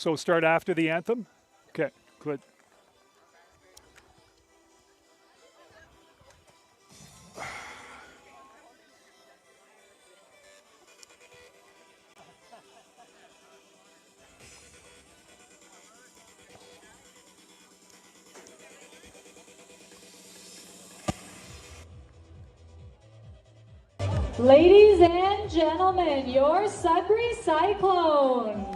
So start after the anthem? Okay, good. Ladies and gentlemen, your Sudbury Cyclones.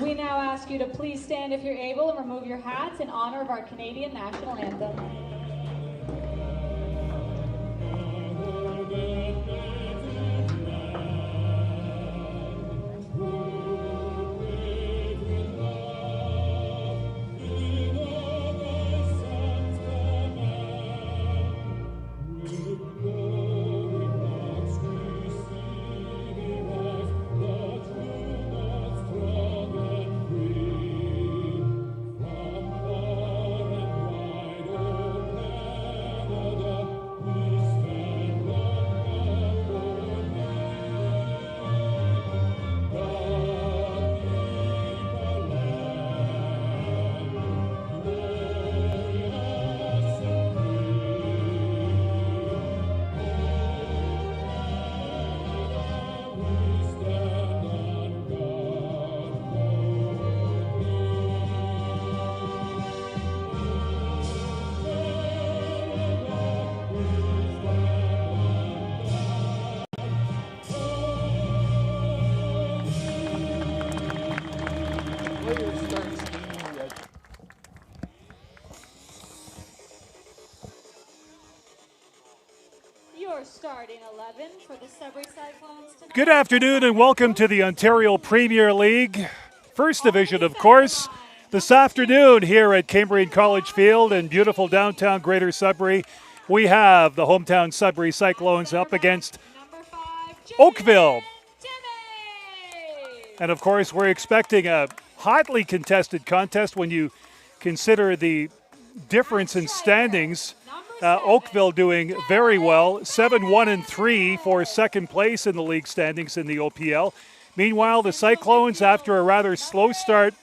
We now ask you to please stand if you're able and remove your hats in honor of our Canadian national anthem. Your starting 11 for the Sudbury Cyclones tonight. Good afternoon and welcome to the Ontario Premier League, First Division, of course. This afternoon here at Cambrian College Field in beautiful downtown Greater Sudbury, we have the hometown Sudbury Cyclones up against Oakville. And of course, we're expecting a hotly contested contest when you consider the difference in standings. Oakville doing very well, 7-1-3 for second place in the league standings in the OPL. Meanwhile, the Cyclones, after a rather slow start,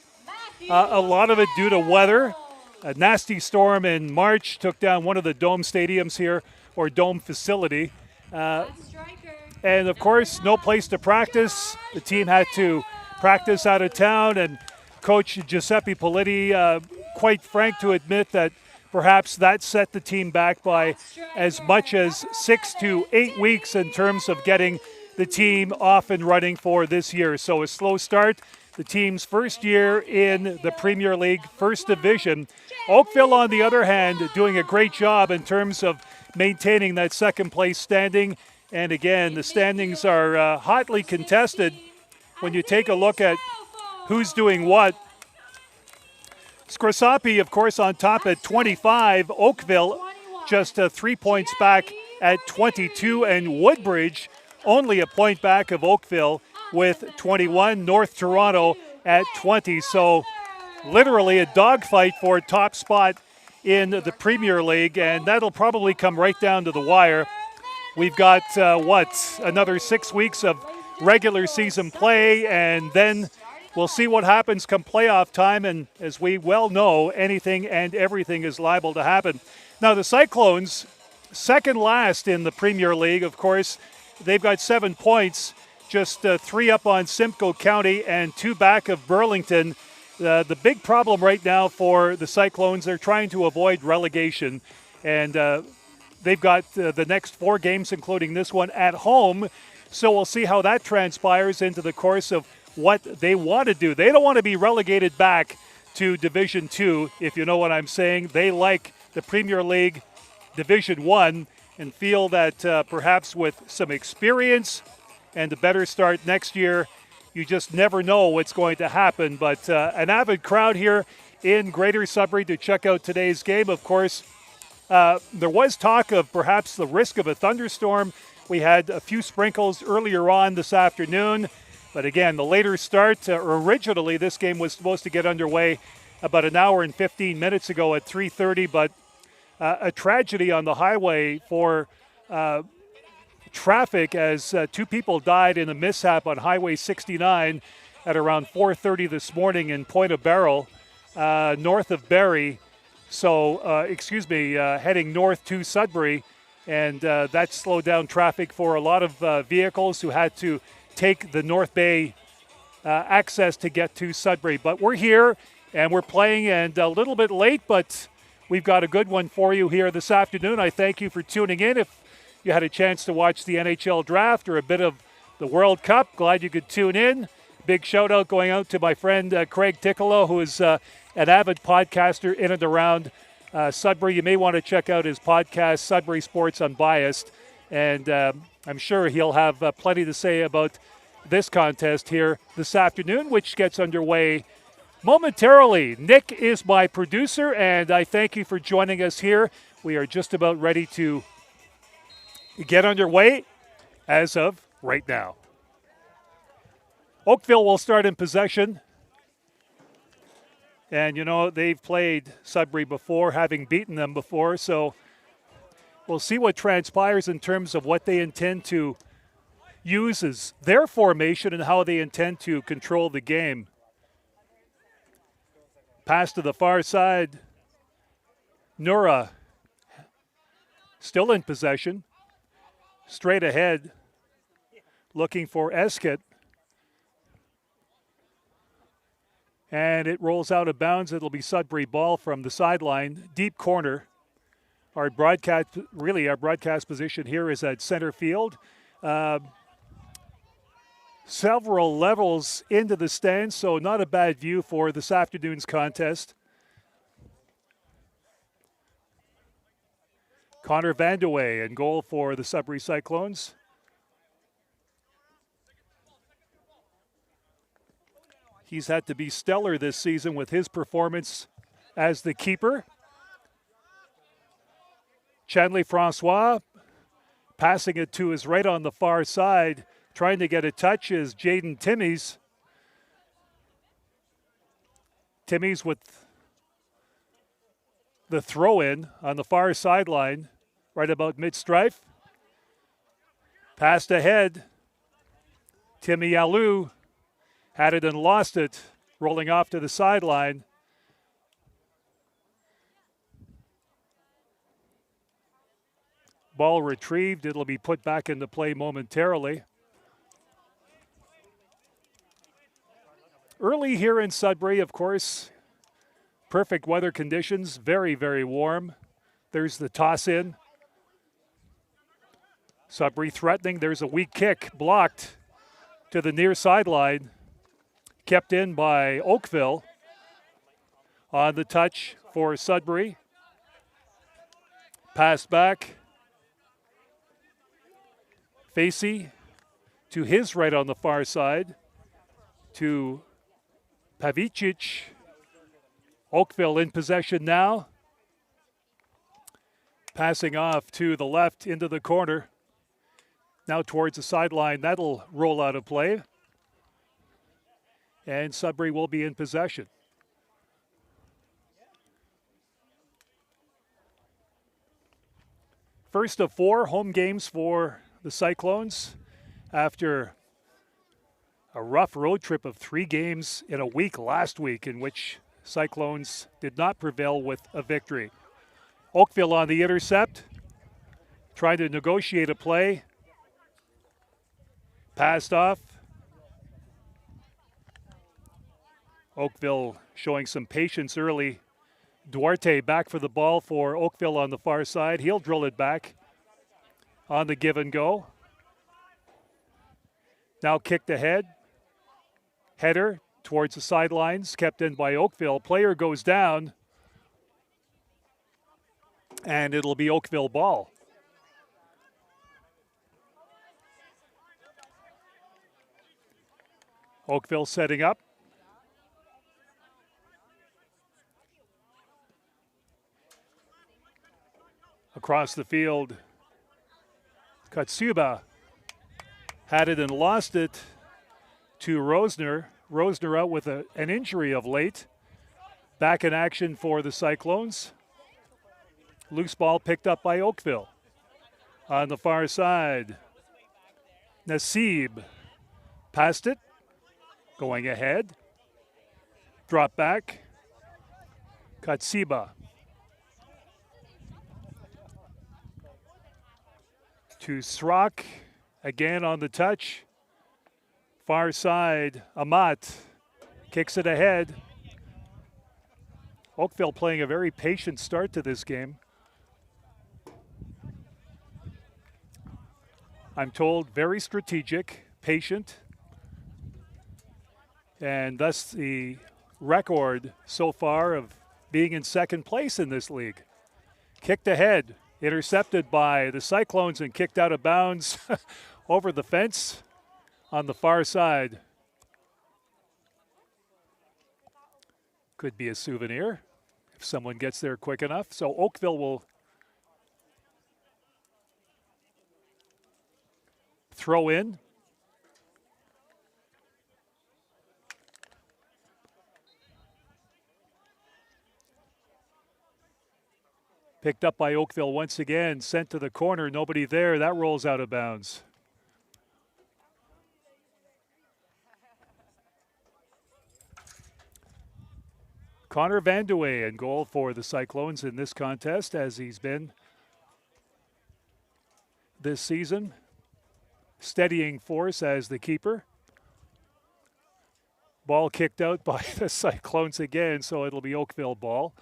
a lot of it due to weather. A nasty storm in March took down one of the dome stadiums here, or dome facility. And of course, no place to practice. The team had to practice out of town, and Coach Giuseppe Politti, quite frank to admit that perhaps that set the team back by as much as 6 to 8 weeks in terms of getting the team off and running for this year. So a slow start, the team's first year in the Premier League First Division. Oakville, on the other hand, doing a great job in terms of maintaining that second place standing. And again, the standings are hotly contested when you take a look at who's doing what. Scrosapi, of course, on top at 25. Oakville just 3 points back at 22. And Woodbridge only a point back of Oakville with 21. North Toronto at 20. So literally a dogfight for a top spot in the Premier League. And that'll probably come right down to the wire. We've got, another 6 weeks of regular season play, and then we'll see what happens come playoff time, and as we well know, anything and everything is liable to happen. Now, the Cyclones, second last in the Premier League, of course, they've got 7 points, just 3 up on Simcoe County and 2 back of Burlington. The big problem right now for the Cyclones, they're trying to avoid relegation, and they've got the next 4 games, including this one, at home. So we'll see how that transpires into the course of what they want to do. They don't want to be relegated back to Division 2, if you know what I'm saying. They like the Premier League Division 1 and feel that perhaps with some experience and a better start next year, you just never know what's going to happen. But an avid crowd here in Greater Sudbury to check out today's game. Of course, there was talk of perhaps the risk of a thunderstorm. We had a few sprinkles earlier on this afternoon. But again, the later start, originally this game was supposed to get underway about an hour and 15 minutes ago at 3:30. But a tragedy on the highway for traffic as two people died in a mishap on Highway 69 at around 4:30 this morning in Point of Barrel, north of Barrie. So, heading north to Sudbury. And that slowed down traffic for a lot of vehicles who had to take the North Bay access to get to Sudbury. But we're here and we're playing, and a little bit late, but we've got a good one for you here this afternoon. I thank you for tuning in. If you had a chance to watch the NHL draft or a bit of the World Cup, glad you could tune in. Big shout out going out to my friend Craig Ticcolo, who is an avid podcaster in and around Sudbury. You may want to check out his podcast, Sudbury Sports Unbiased, and I'm sure he'll have plenty to say about this contest here this afternoon, which gets underway momentarily. Nick is my producer, and I thank you for joining us here. We are just about ready to get underway as of right now. Oakville will start in possession. And, you know, they've played Sudbury before, having beaten them before. So we'll see what transpires in terms of what they intend to use as their formation and how they intend to control the game. Pass to the far side. Nura still in possession. Straight ahead, looking for Eskett. And it rolls out of bounds. It'll be Sudbury ball from the sideline, deep corner. Our broadcast position here is at center field. Several levels into the stands, so not a bad view for this afternoon's contest. Connor Vandeweghe in goal for the Sudbury Cyclones. He's had to be stellar this season with his performance as the keeper. Chanley Francois passing it to his right on the far side. Trying to get a touch is Jaden Timmies. Timmies with the throw-in on the far sideline, right about mid-strife. Passed ahead. Timmy Alou had it and lost it, rolling off to the sideline. Ball retrieved. It'll be put back into play momentarily. Early here in Sudbury, of course, perfect weather conditions, very, very warm. There's the toss in. Sudbury threatening. There's a weak kick blocked to the near sideline. Kept in by Oakville. On the touch for Sudbury. Pass back. Facey to his right on the far side. To Pavicic. Oakville in possession now. Passing off to the left into the corner. Now towards the sideline. That'll roll out of play. And Sudbury will be in possession. First of 4 home games for the Cyclones after a rough road trip of 3 games in a week last week in which Cyclones did not prevail with a victory. Oakville on the intercept, trying to negotiate a play. Passed off. Oakville showing some patience early. Duarte back for the ball for Oakville on the far side. He'll drill it back on the give and go. Now kicked ahead. Header towards the sidelines, kept in by Oakville. Player goes down. And it'll be Oakville ball. Oakville setting up. Across the field, Katsuba had it and lost it to Rosner. Rosner out with an injury of late. Back in action for the Cyclones. Loose ball picked up by Oakville. On the far side, Nasib passed it, going ahead. Drop back. Katsiba. To Srock, again on the touch. Far side, Amat kicks it ahead. Oakville playing a very patient start to this game. I'm told very strategic, patient, and thus the record so far of being in second place in this league. Kicked ahead, intercepted by the Cyclones and kicked out of bounds over the fence on the far side. Could be a souvenir if someone gets there quick enough. So Oakville will throw in. Picked up by Oakville once again, sent to the corner, nobody there. That rolls out of bounds. Connor Vandewey in goal for the Cyclones in this contest, as he's been this season. Steadying force as the keeper. Ball kicked out by the Cyclones again, so it'll be Oakville ball.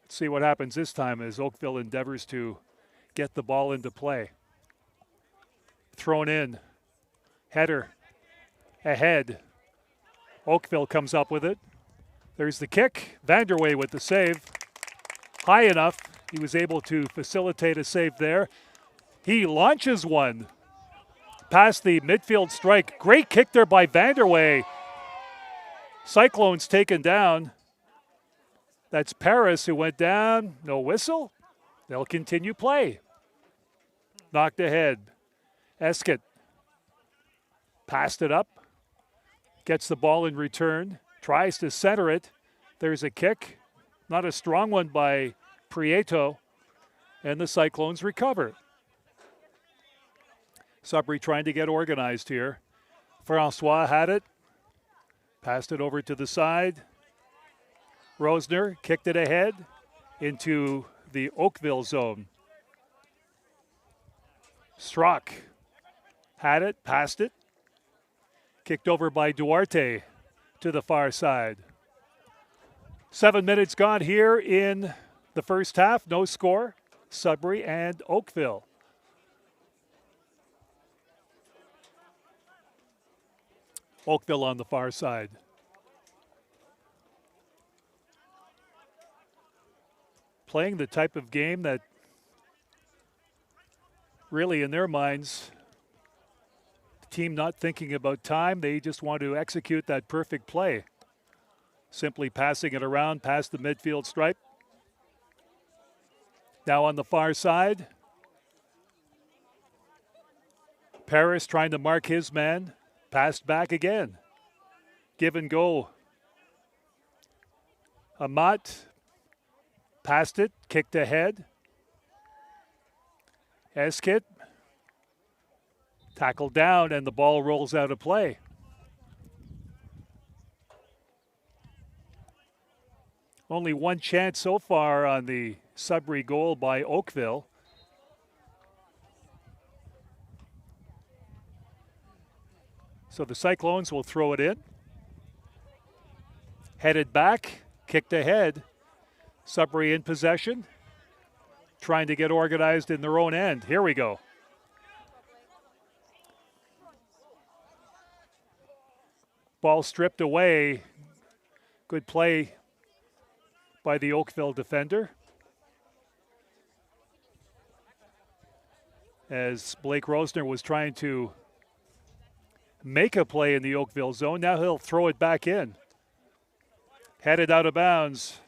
Let's see what happens this time as Oakville endeavors to get the ball into play. Thrown in. Header. Ahead. Oakville comes up with it. There's the kick. Vanderway with the save. High enough. He was able to facilitate a save there. He launches one past the midfield strike. Great kick there by Vanderway. Cyclones taken down. That's Paris who went down. No whistle. They'll continue play. Knocked ahead. Eskett passed it up. Gets the ball in return. Tries to center it. There's a kick. Not a strong one by Prieto. And the Cyclones recover. Sudbury trying to get organized here. Francois had it. Passed it over to the side. Rosner kicked it ahead into the Oakville zone. Srock had it, passed it. Kicked over by Duarte to the far side. 7 minutes gone here in the first half. No score. Sudbury and Oakville. Oakville on the far side. Playing the type of game that really in their minds, the team not thinking about time, they just want to execute that perfect play. Simply passing it around past the midfield stripe. Now on the far side, Paris trying to mark his man. Passed back again. Give and go. Amat passed it, kicked ahead. Eskett tackled down, and the ball rolls out of play. Only one chance so far on the Sudbury goal by Oakville. So the Cyclones will throw it in. Headed back, kicked ahead. Sudbury in possession. Trying to get organized in their own end. Here we go. Ball stripped away. Good play by the Oakville defender. As Blake Rosner was trying to make a play in the Oakville zone. Now he'll throw it back in. Headed out of bounds.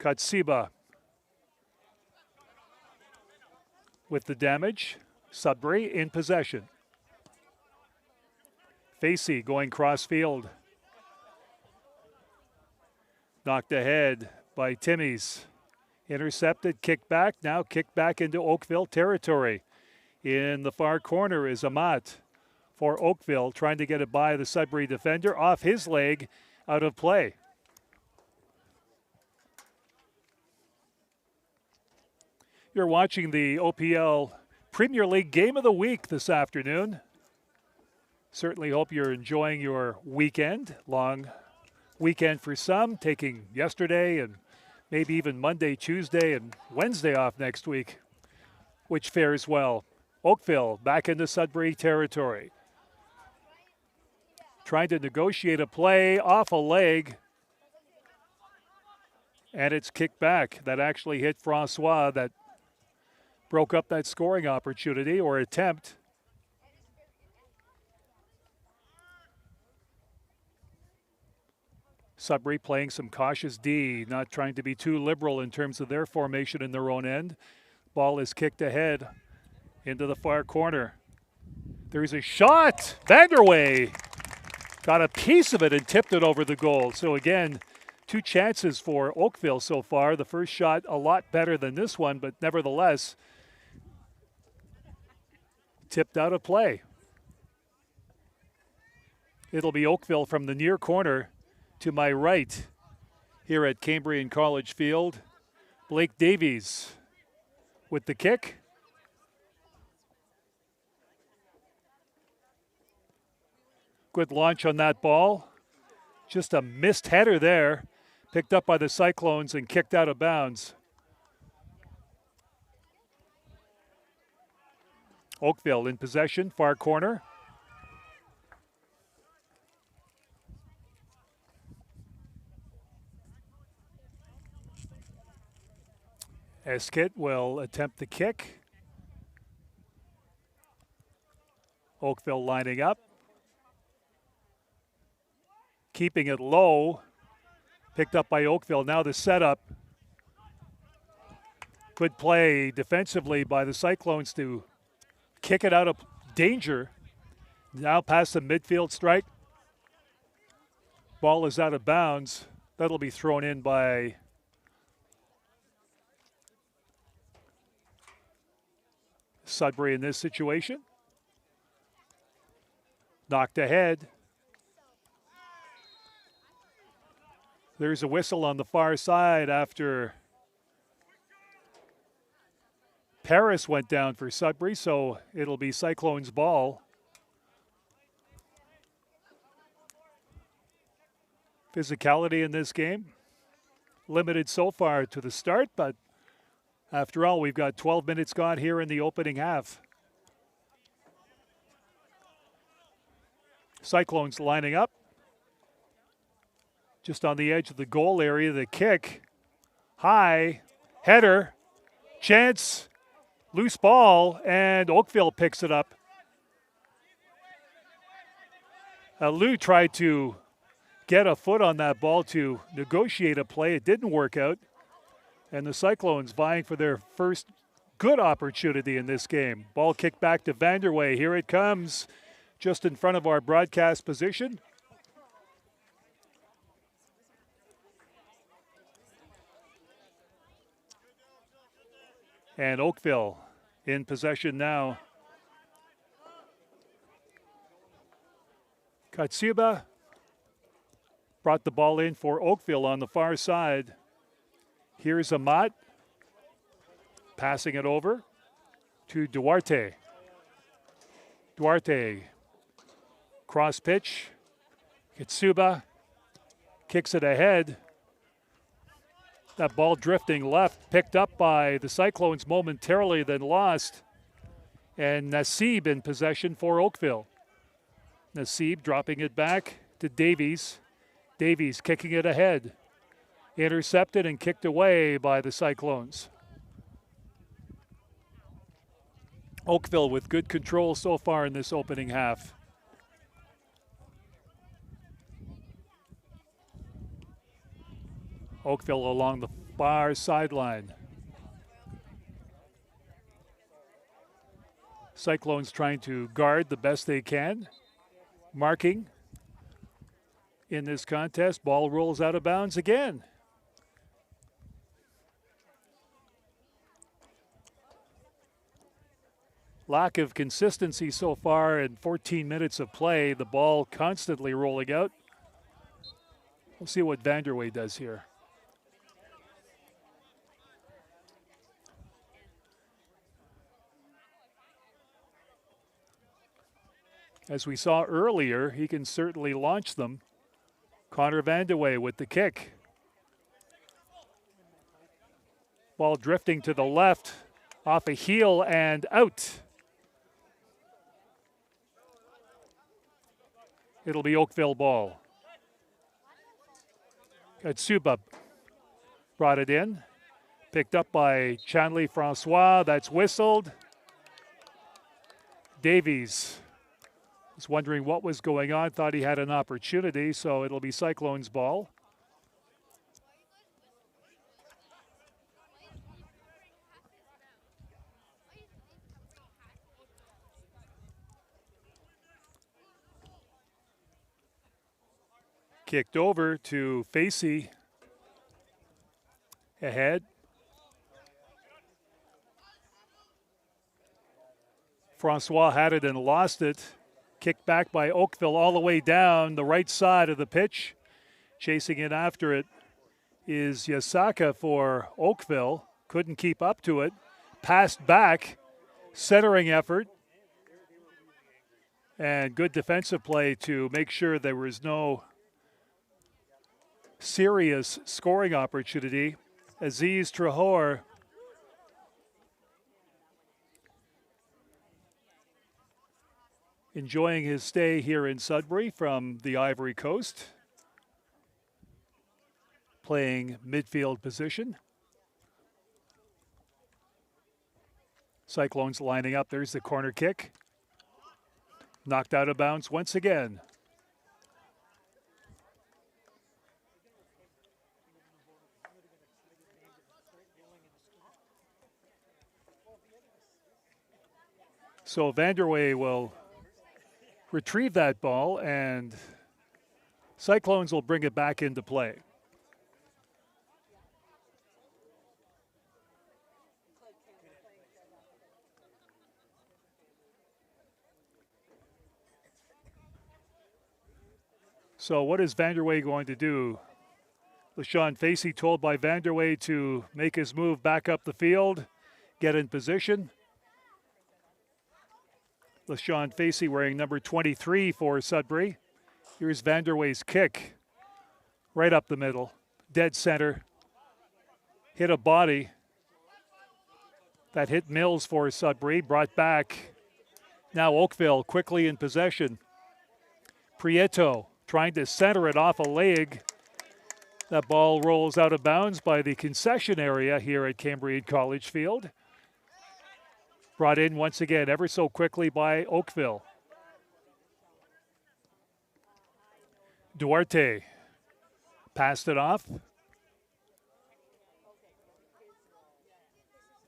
Katsiba with the damage. Sudbury in possession. Facey going cross field. Knocked ahead by Timmies. Intercepted, kicked back, now kicked back into Oakville territory. In the far corner is Amat for Oakville, trying to get it by the Sudbury defender. Off his leg, out of play. You're watching the OPL Premier League Game of the Week this afternoon. Certainly hope you're enjoying your weekend. Long weekend for some, taking yesterday and maybe even Monday, Tuesday, and Wednesday off next week, which fares well. Oakville back into Sudbury territory. Trying to negotiate a play off a leg. And it's kicked back. That actually hit Francois. That broke up that scoring opportunity or attempt. Sudbury playing some cautious D, not trying to be too liberal in terms of their formation in their own end. Ball is kicked ahead into the far corner. There's a shot. Vanderway got a piece of it and tipped it over the goal. So again, 2 chances for Oakville so far. The first shot a lot better than this one, but nevertheless tipped out of play. It'll be Oakville from the near corner to my right here at Cambrian College Field. Blake Davies with the kick. Good launch on that ball. Just a missed header there. Picked up by the Cyclones and kicked out of bounds. Oakville in possession, far corner. Eskett will attempt the kick. Oakville lining up. Keeping it low. Picked up by Oakville. Now the setup. Good play defensively by the Cyclones to kick it out of danger. Now past the midfield strike. Ball is out of bounds. That'll be thrown in by Sudbury in this situation. Knocked ahead. There's a whistle on the far side after Paris went down for Sudbury, so it'll be Cyclones' ball. Physicality in this game. Limited so far to the start, but after all, we've got 12 minutes gone here in the opening half. Cyclones lining up. Just on the edge of the goal area, the kick. High, header, chance, loose ball, and Oakville picks it up. Lou tried to get a foot on that ball to negotiate a play. It didn't work out. And the Cyclones vying for their first good opportunity in this game. Ball kicked back to Vanderway. Here it comes, just in front of our broadcast position. And Oakville in possession now. Katsuba brought the ball in for Oakville on the far side. Here's Amat passing it over to Duarte. Duarte, cross pitch. Katsuba kicks it ahead. That ball drifting left, picked up by the Cyclones momentarily, then lost. And Nassib in possession for Oakville. Nassib dropping it back to Davies. Davies kicking it ahead. Intercepted and kicked away by the Cyclones. Oakville with good control so far in this opening half. Oakville along the far sideline. Cyclones trying to guard the best they can. Marking in this contest. Ball rolls out of bounds again. lack of consistency so far in 14 minutes of play. The ball constantly rolling out. We'll see what Vanderway does here. As we saw earlier, he can certainly launch them. Connor Vanderway with the kick. Ball drifting to the left, off a heel and out. It'll be Oakville ball. Katsuba brought it in. Picked up by Chanley Francois. That's whistled. Davies was wondering what was going on. Thought he had an opportunity, so it'll be Cyclones ball. Kicked over to Facey. Ahead. Francois had it and lost it. Kicked back by Oakville all the way down the right side of the pitch. Chasing it after it is Yasaka for Oakville. Couldn't keep up to it. Passed back. Centering effort. And good defensive play to make sure there was no serious scoring opportunity. Aziz Trahor enjoying his stay here in Sudbury from the Ivory Coast, playing midfield position. Cyclones lining up. There's the corner kick. Knocked out of bounds once again. So Vanderway will retrieve that ball, and Cyclones will bring it back into play. So what is Vanderway going to do? LaShawn Facey told by Vanderway to make his move back up the field, get in position. LaShawn Facey wearing number 23 for Sudbury. Here's Vanderway's kick. Right up the middle. Dead center. Hit a body. That hit Mills for Sudbury. Brought back. Now Oakville quickly in possession. Prieto trying to center it off a leg. That ball rolls out of bounds by the concession area here at Cambridge College Field. Brought in once again ever so quickly by Oakville. Duarte passed it off.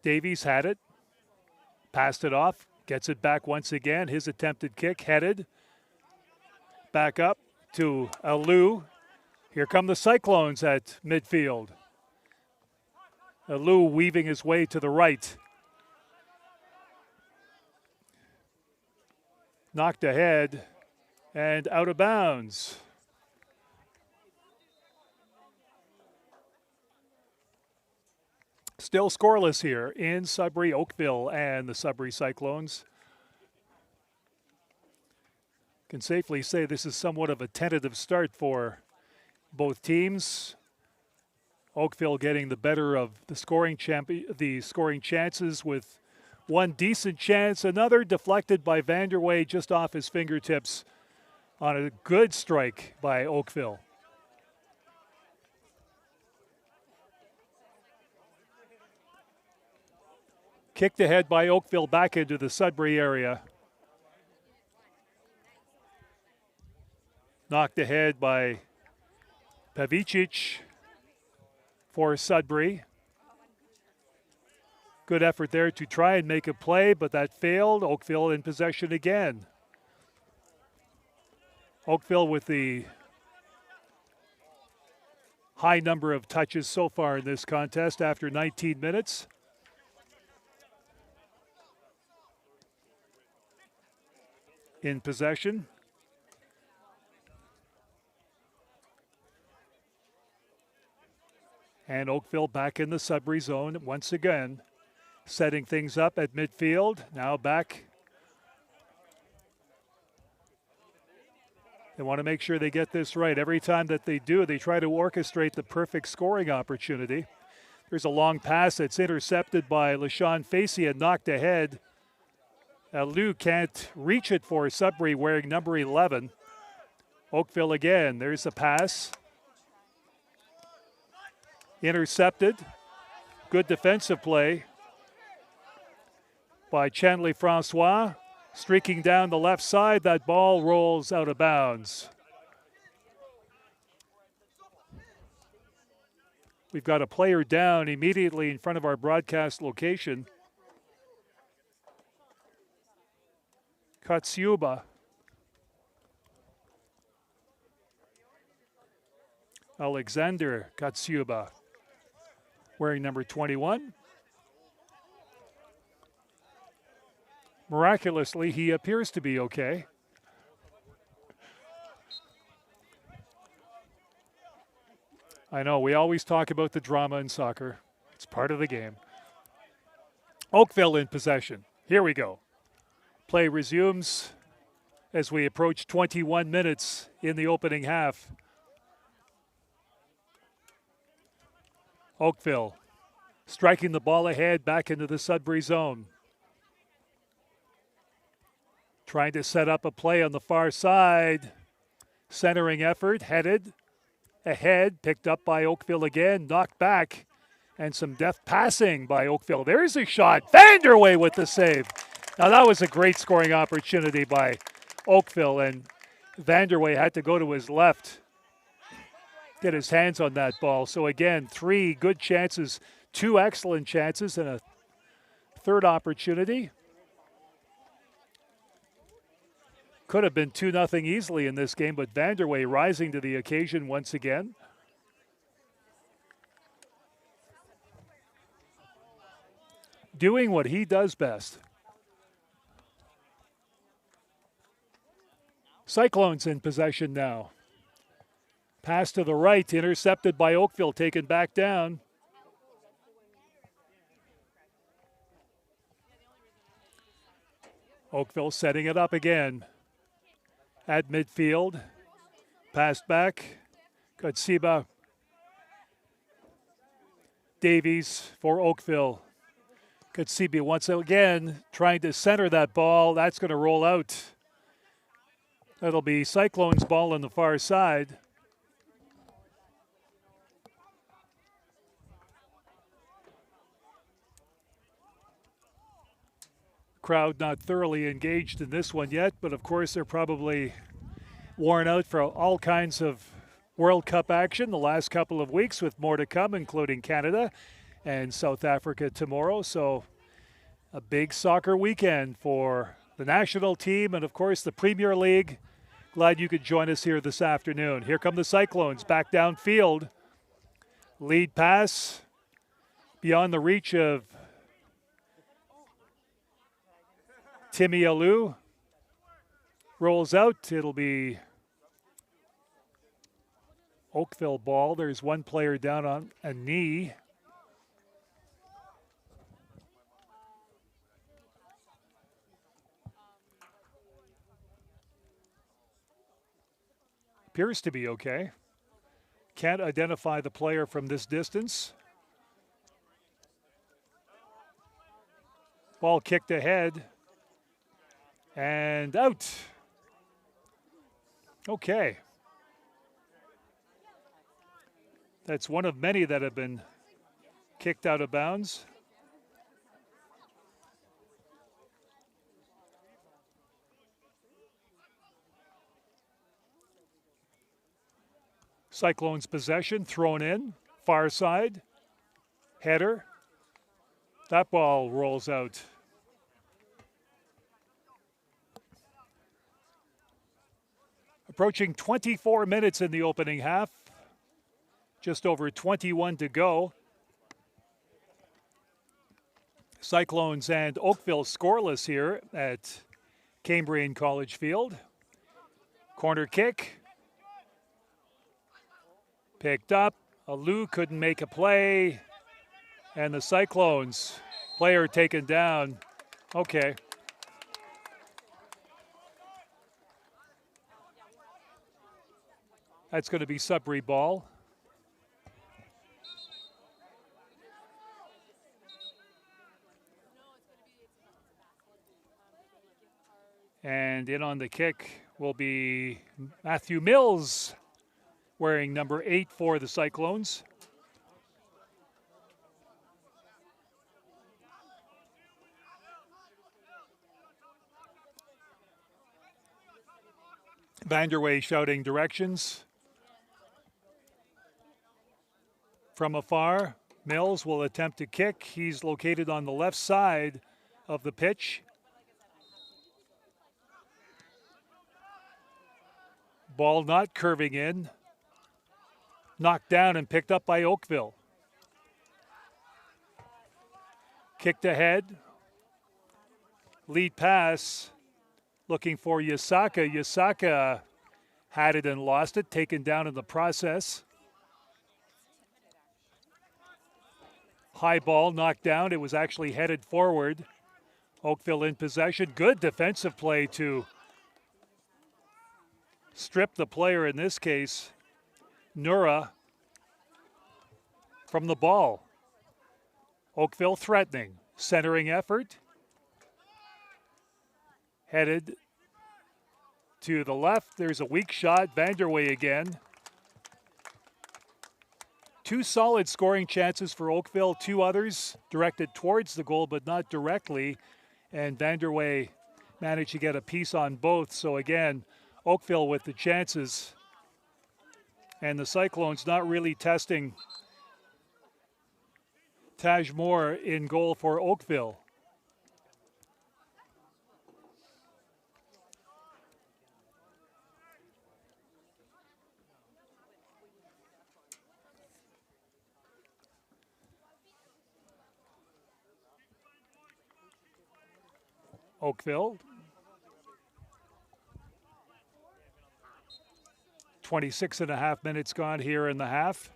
Davies had it. Passed it off. Gets it back once again. His attempted kick headed. Back up to Alou. Here come the Cyclones at midfield. Alou weaving his way to the right. Knocked ahead and out of bounds. Still scoreless here in Sudbury, Oakville, and the Sudbury Cyclones. Can safely say this is somewhat of a tentative start for both teams. Oakville getting the better of the scoring chances with one decent chance, another deflected by Vanderway just off his fingertips on a good strike by Oakville. Kicked ahead by Oakville back into the Sudbury area. Knocked ahead by Pavicic for Sudbury. Good effort there to try and make a play, but that failed. Oakville in possession again. Oakville with the high number of touches so far in this contest after 19 minutes. in possession. And Oakville back in the Sudbury zone once again, setting things up at midfield. Now back. They want to make sure they get this right. Every time that they do, they try to orchestrate the perfect scoring opportunity. There's a long pass that's intercepted by LaShawn Facey and knocked ahead. Lou can't reach it for Sudbury wearing number 11. Oakville again, there's a pass. Intercepted. Good defensive play by Chanley Francois. Streaking down the left side, that ball rolls out of bounds. We've got a player down immediately in front of our broadcast location. Katsuba. Alexander Katsuba, wearing number 21. Miraculously, he appears to be okay. I know, we always talk about the drama in soccer. It's part of the game. Oakville in possession. Here we go. Play resumes as we approach 21 minutes in the opening half. Oakville striking the ball ahead back into the Sudbury zone. Trying to set up a play on the far side. Centering effort, headed ahead, picked up by Oakville again, knocked back, and some deft passing by Oakville. There's a shot. Vanderway with the save. Now that was a great scoring opportunity by Oakville, and Vanderway had to go to his left, get his hands on that ball. So again, 3 good chances, 2 excellent chances, and a third opportunity. Could have been 2-0 easily in this game, but Vanderway rising to the occasion once again. Doing what he does best. Cyclones in possession now. Pass to the right, intercepted by Oakville, taken back down. Oakville setting it up again. At midfield, passed back. Katsiba. Davies for Oakville. Katsiba once again trying to center that ball. That's going to roll out. That'll be Cyclones' ball on the far side. Crowd not thoroughly engaged in this one yet, but of course they're probably worn out for all kinds of World Cup action the last couple of weeks, with more to come, including Canada and South Africa tomorrow. So a big soccer weekend for the national team and of course the Premier League. Glad you could join us here this afternoon. Here come the Cyclones back downfield. Lead pass beyond the reach of Timmy Alou. Rolls out. It'll be Oakville ball. There's one player down on a knee. Appears to be okay. Can't identify the player from this distance. Ball kicked ahead. And out. Okay. That's one of many that have been kicked out of bounds. Cyclones possession, thrown in, far side, header. That ball rolls out. Approaching 24 minutes in the opening half. Just over 21 to go. Cyclones and Oakville scoreless here at Cambrian College Field. Corner kick. Picked up. Alou couldn't make a play. And the Cyclones, player taken down. Okay. That's going to be Sudbury ball. And in on the kick will be Matthew Mills, wearing number 8 for the Cyclones. Vanderway shouting directions. From afar, Mills will attempt to kick. He's located on the left side of the pitch. Ball not curving in. Knocked down and picked up by Oakville. Kicked ahead. Lead pass. Looking for Yasaka. Yasaka had it and lost it, taken down in the process. High ball knocked down. It was actually headed forward. Oakville in possession. Good defensive play to strip the player, in this case, Nura, from the ball. Oakville threatening. Centering effort. Headed to the left. There's a weak shot. Vanderway again. 2 solid scoring chances for Oakville. 2 others directed towards the goal, but not directly. And Vanderway managed to get a piece on both. So again, Oakville with the chances. And the Cyclones not really testing Taj Moore in goal for Oakville. Oakville. 26.5 minutes gone here in the half.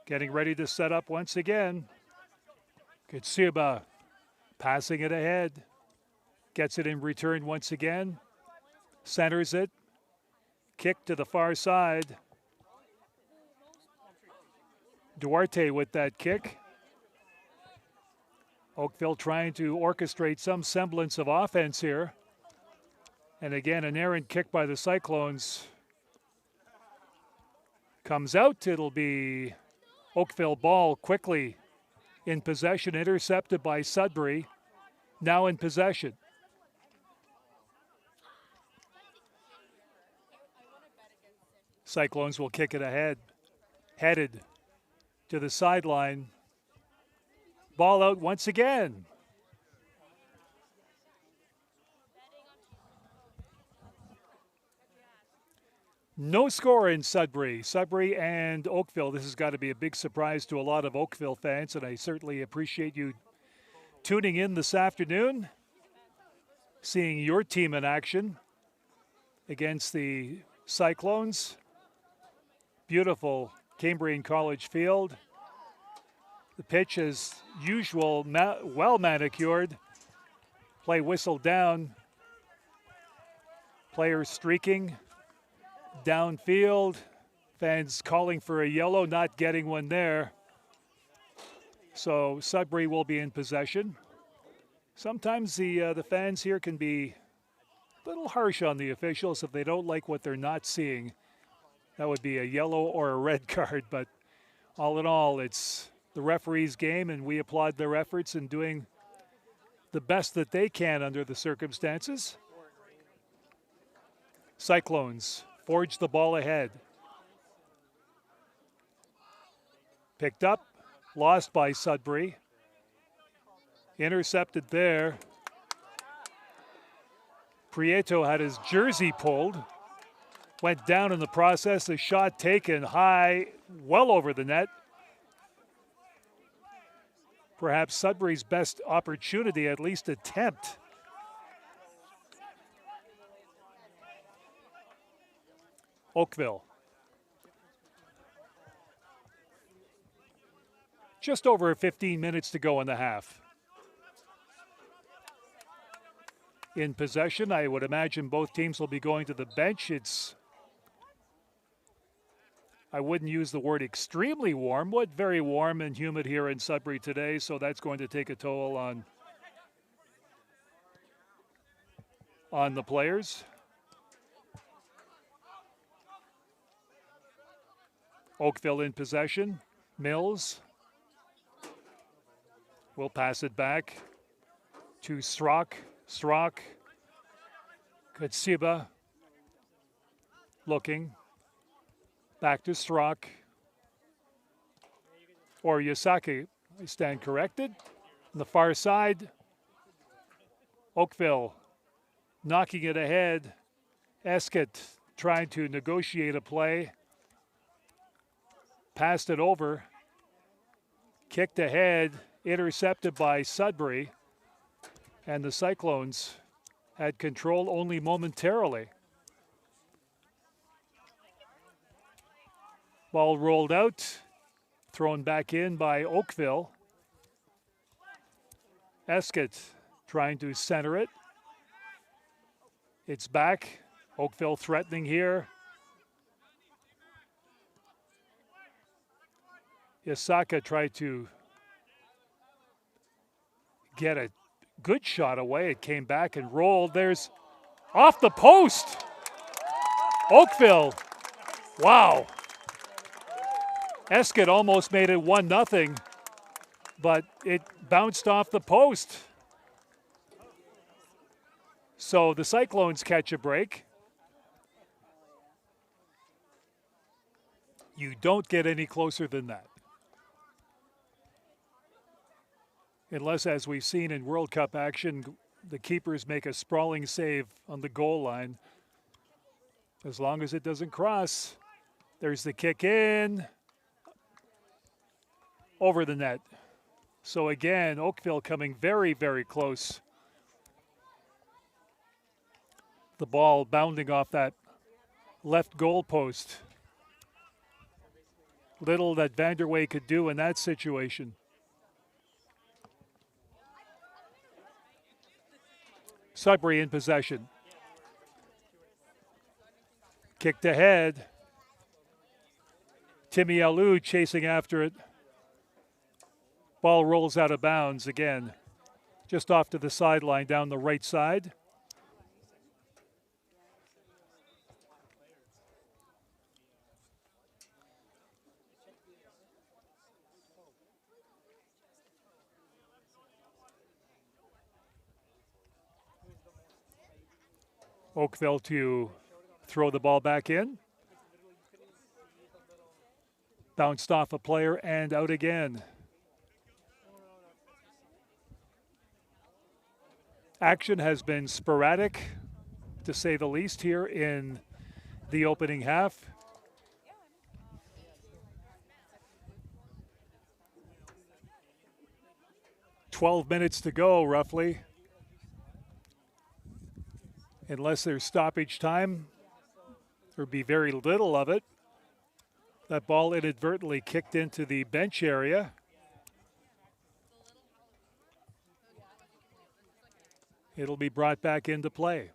Getting ready to set up once again. Kitsuba passing it ahead. Gets it in return once again. Centers it. Kick to the far side. Duarte with that kick. Oakville trying to orchestrate some semblance of offense here. And again, an errant kick by the Cyclones. Comes out. It'll be Oakville ball quickly in possession, intercepted by Sudbury. Now in possession. Cyclones will kick it ahead. Headed to the sideline. Ball out once again. No score in Sudbury. Sudbury and Oakville. This has got to be a big surprise to a lot of Oakville fans, and I certainly appreciate you tuning in this afternoon, seeing your team in action against the Cyclones. Beautiful Cambrian College Field. The pitch, as usual, well manicured. Play whistled down. Players streaking downfield. Fans calling for a yellow, not getting one there. So Sudbury will be in possession. Sometimes the fans here can be a little harsh on the officials if they don't like what they're not seeing. That would be a yellow or a red card, but all in all, it's the referee's game, and we applaud their efforts in doing the best that they can under the circumstances. Cyclones forge the ball ahead. Picked up, lost by Sudbury. Intercepted there. Prieto had his jersey pulled. Went down in the process. The shot taken high, well over the net. perhaps Sudbury's best opportunity, at least attempt. Oakville. Just over 15 minutes to go in the half. In possession, I would imagine both teams will be going to the bench. I wouldn't use the word extremely warm, but very warm and humid here in Sudbury today, so that's going to take a toll on the players. Oakville in possession. Mills will pass it back to Strzok. Strzok. Katsiba looking. Back to Strzok. Or Yasaki. I stand corrected. On the far side, Oakville knocking it ahead. Eskett trying to negotiate a play. Passed it over. Kicked ahead. Intercepted by Sudbury. And the Cyclones had control only momentarily. Ball rolled out. Thrown back in by Oakville. Eskett trying to center it. It's back. Oakville threatening here. Yasaka tried to get a good shot away. It came back and rolled. There's off the post. Oakville. Wow. Eskett almost made it 1-0, but it bounced off the post. So the Cyclones catch a break. You don't get any closer than that. Unless, as we've seen in World Cup action, the keepers make a sprawling save on the goal line. As long as it doesn't cross. There's the kick in. Over the net. So again, Oakville coming very, very close. The ball bounding off that left goal post. Little that Vanderway could do in that situation. Sudbury in possession. Kicked ahead. Timmy Alou chasing after it. Ball rolls out of bounds again. Just off to the sideline down the right side. Oakville to throw the ball back in. Bounced off a player and out again. Action has been sporadic, to say the least, here in the opening half. "12 minutes to go, roughly. Unless there's stoppage time, there'd be very little of it. That ball inadvertently kicked into the bench area. It'll be brought back into play.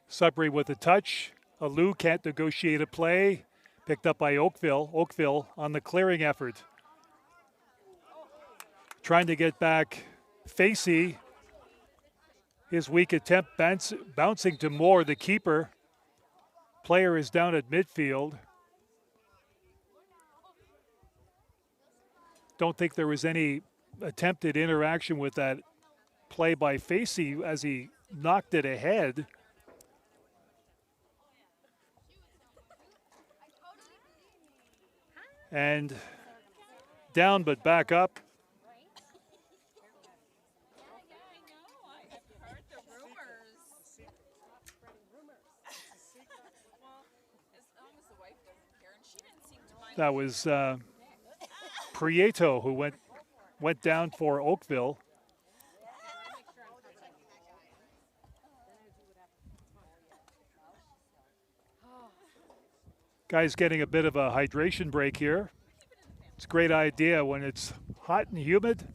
Sudbury with a touch. Alou can't negotiate a play. Picked up by Oakville. Oakville on the clearing effort. Trying to get back Facey. His weak attempt bouncing to Moore, the keeper. Player is down at midfield. Don't think there was any attempted interaction with that play by Facey as he knocked it ahead. And down but back up. That was Prieto who went down for Oakville. Guys getting a bit of a hydration break here. It's a great idea when it's hot and humid.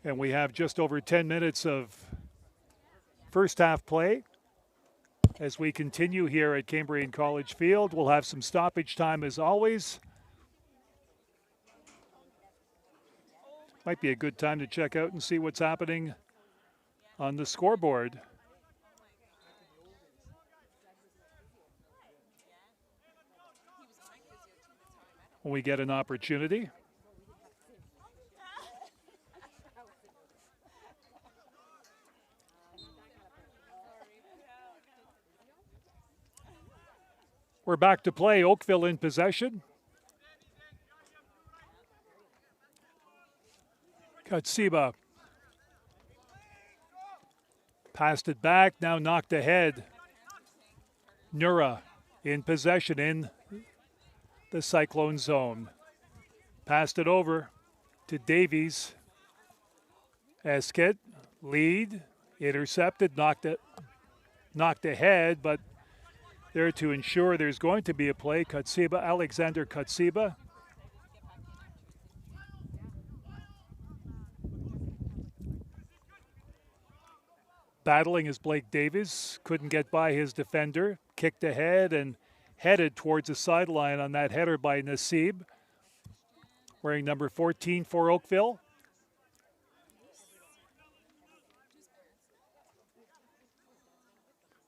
And we have just over 10 minutes of first half play. As we continue here at Cambrian College Field, we'll have some stoppage time as always. Might be a good time to check out and see what's happening on the scoreboard. When we get an opportunity. We're back to play. Oakville in possession. Katsiba passed it back, now knocked ahead. Nura in possession in the Cyclone zone. Passed it over to Davies. Esket, lead, intercepted, knocked ahead, but there to ensure there's going to be a play. Katsiba, Alexander Katsiba. Battling is Blake Davies, couldn't get by his defender, kicked ahead and headed towards the sideline on that header by Nassib, wearing number 14 for Oakville.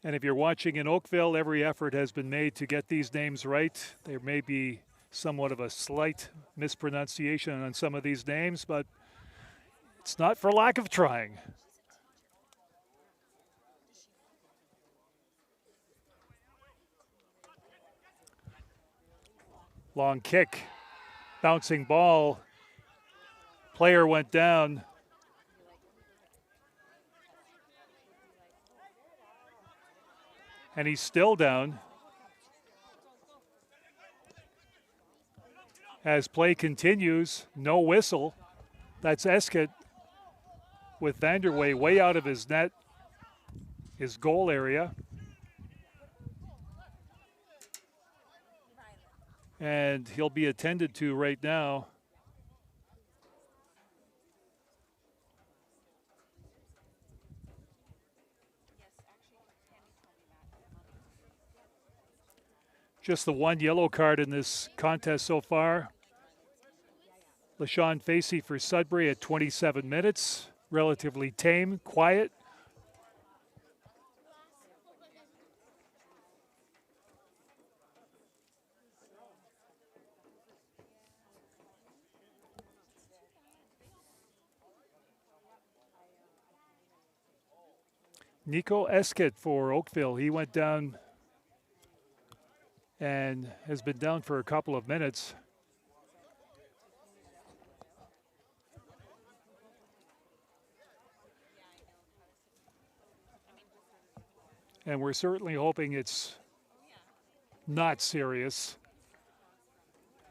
And if you're watching in Oakville, every effort has been made to get these names right. There may be somewhat of a slight mispronunciation on some of these names, but it's not for lack of trying. Long kick, bouncing ball, player went down. And he's still down. As play continues, no whistle. That's Esket with Vanderway way out of his net, his goal area. And he'll be attended to right now. Just the one yellow card in this contest so far. LaShawn Facey for Sudbury at 27 minutes. Relatively tame, quiet. Nico Esket for Oakville. He went down and has been down for a couple of minutes. And we're certainly hoping it's not serious.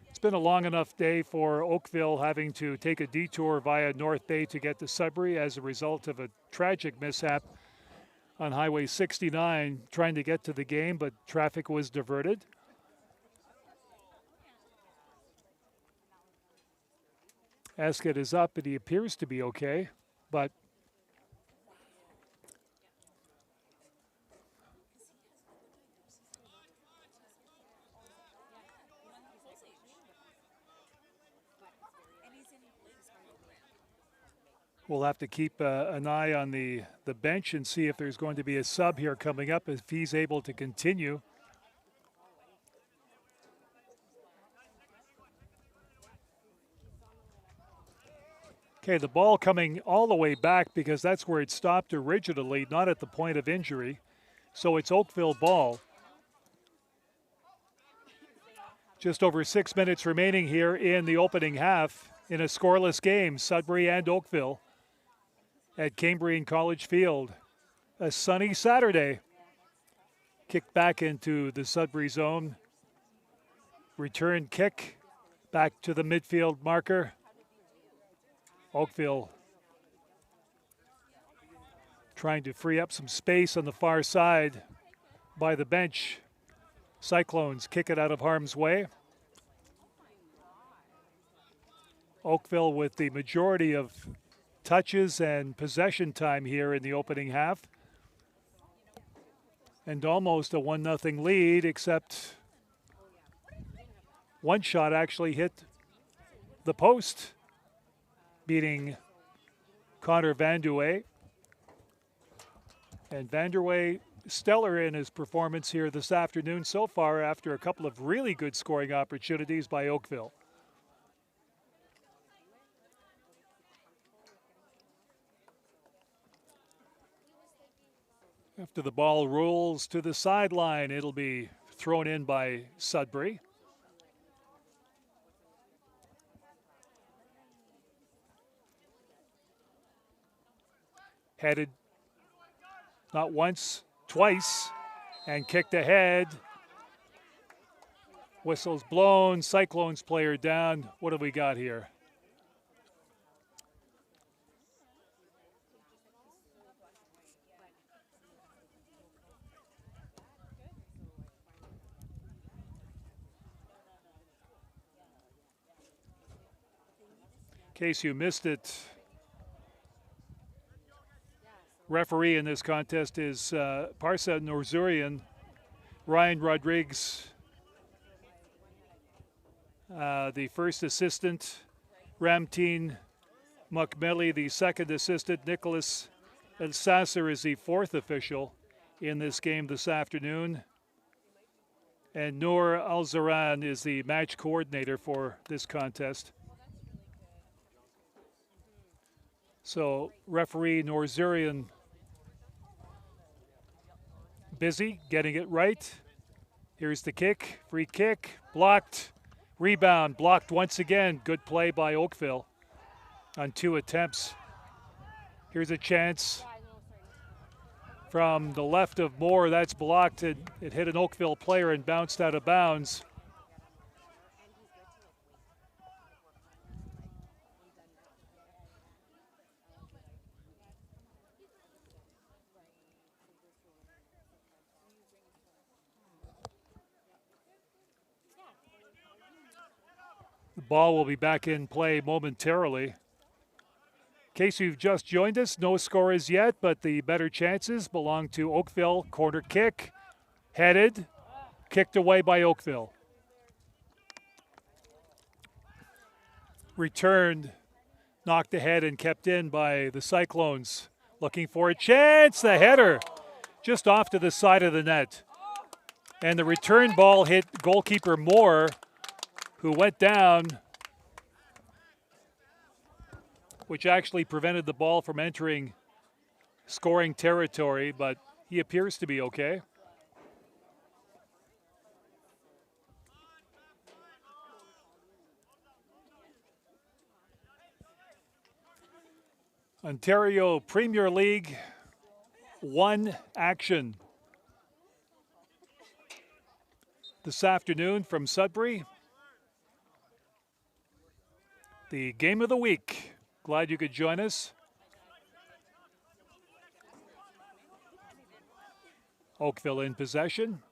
It's been a long enough day for Oakville having to take a detour via North Bay to get to Sudbury as a result of a tragic mishap on Highway 69, trying to get to the game, but traffic was diverted. Esket is up, and he appears to be okay, but we'll have to keep an eye on the bench and see if there's going to be a sub here coming up if he's able to continue. Okay, the ball coming all the way back because that's where it stopped originally, not at the point of injury. So it's Oakville ball. Just over 6 minutes remaining here in the opening half in a scoreless game, Sudbury and Oakville at Cambrian College Field. A sunny Saturday. Kick back into the Sudbury zone. Return kick back to the midfield marker. Oakville trying to free up some space on the far side by the bench. Cyclones kick it out of harm's way. Oakville with the majority of touches and possession time here in the opening half. And almost a 1-0 lead, except one shot actually hit the post, beating Connor Vanderway. And Vanderway stellar in his performance here this afternoon so far after a couple of really good scoring opportunities by Oakville. After the ball rolls to the sideline, it'll be thrown in by Sudbury. Headed not once, twice, and kicked ahead. Whistles blown, Cyclones player down. What have we got here? In case you missed it, referee in this contest is Parsa Norzurian. Ryan Rodriguez, the first assistant. Ramteen Mukmeli, the second assistant. Nicholas El-Sasser is the fourth official in this game this afternoon. And Noor Al-Zaran is the match coordinator for this contest. So referee Norzurian busy getting it right. Here's the kick, free kick, blocked, rebound, blocked once again. Good play by Oakville on 2 attempts. Here's a chance from the left of Moore. That's blocked. It hit an Oakville player and bounced out of bounds. The ball will be back in play momentarily. In case you've just joined us, no score as yet, but the better chances belong to Oakville. Corner kick, headed, kicked away by Oakville. Returned, knocked ahead and kept in by the Cyclones. Looking for a chance, the header just off to the side of the net. And the return ball hit goalkeeper Moore, who went down, which actually prevented the ball from entering scoring territory, but he appears to be okay. Ontario Premier League 1 action this afternoon from Sudbury. The game of the week. Glad you could join us. Oakville in possession.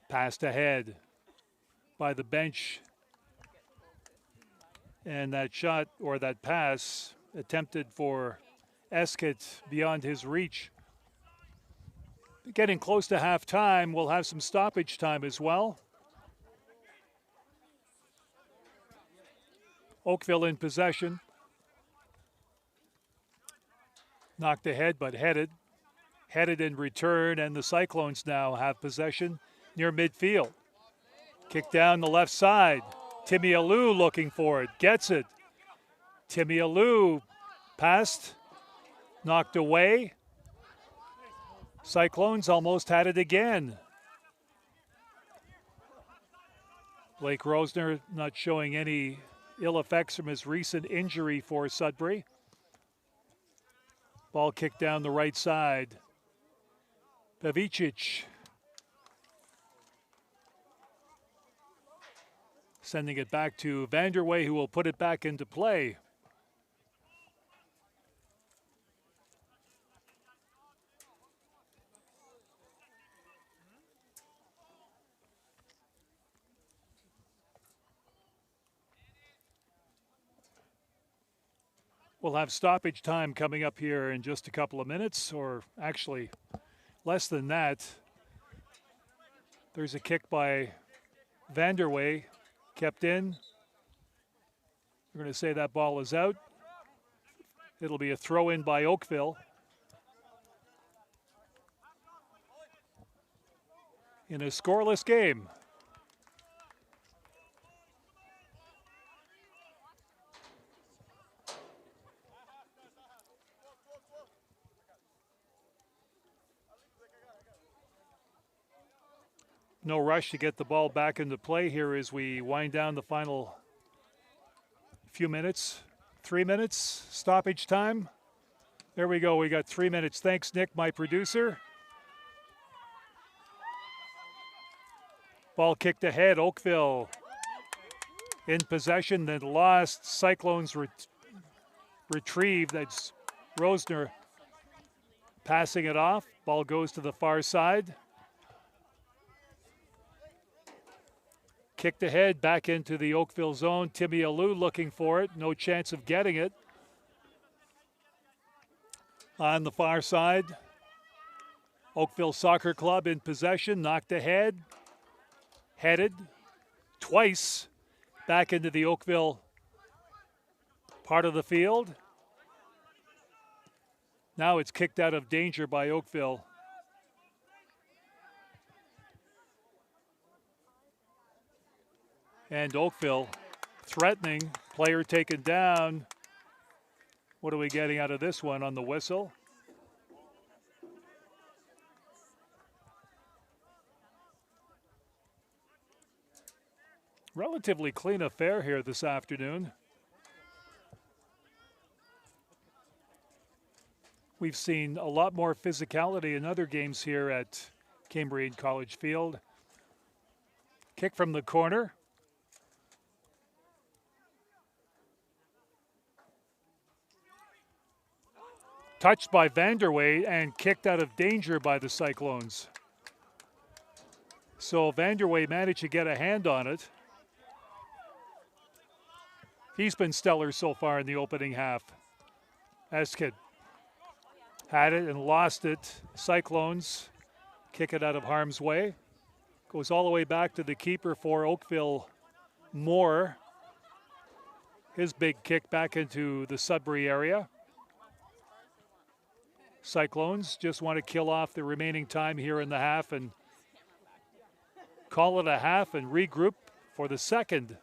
Passed ahead by the bench. And that shot, or that pass, attempted for Eskett beyond his reach. Getting close to halftime, we'll have some stoppage time as well. Oakville in possession. Knocked ahead, but headed. Headed in return, and the Cyclones now have possession near midfield. Kick down the left side. Timmy Alou looking for it. Gets it. Timmy Alou passed. Knocked away. Cyclones almost had it again. Blake Rosner not showing any ill effects from his recent injury for Sudbury. Ball kicked down the right side. Pavicic Sending it back to Vanderway, who will put it back into play. We'll have stoppage time coming up here in just a couple of minutes, or actually less than that. There's a kick by Vanderway, kept in. We're going to say that ball is out. It'll be a throw in by Oakville. In a scoreless game. No rush to get the ball back into play here as we wind down the final few minutes. 3 minutes, stoppage time. There we go, we got 3 minutes. Thanks, Nick, my producer. Ball kicked ahead, Oakville in possession, then lost. Cyclones retrieved. That's Rosner passing it off. Ball goes to the far side. Kicked ahead, back into the Oakville zone. Timmy Alou looking for it. No chance of getting it. On the far side, Oakville Soccer Club in possession. Knocked ahead. Headed twice back into the Oakville part of the field. Now it's kicked out of danger by Oakville. And Oakville threatening, player taken down. What are we getting out of this one on the whistle? Relatively clean affair here this afternoon. We've seen a lot more physicality in other games here at Cambrian College Field. Kick from the corner. Touched by Vanderway and kicked out of danger by the Cyclones. So Vanderway managed to get a hand on it. He's been stellar so far in the opening half. Eskid had it and lost it. Cyclones kick it out of harm's way. Goes all the way back to the keeper for Oakville, Moore. His big kick back into the Sudbury area. Cyclones just want to kill off the remaining time here in the half and call it a half and regroup for the second.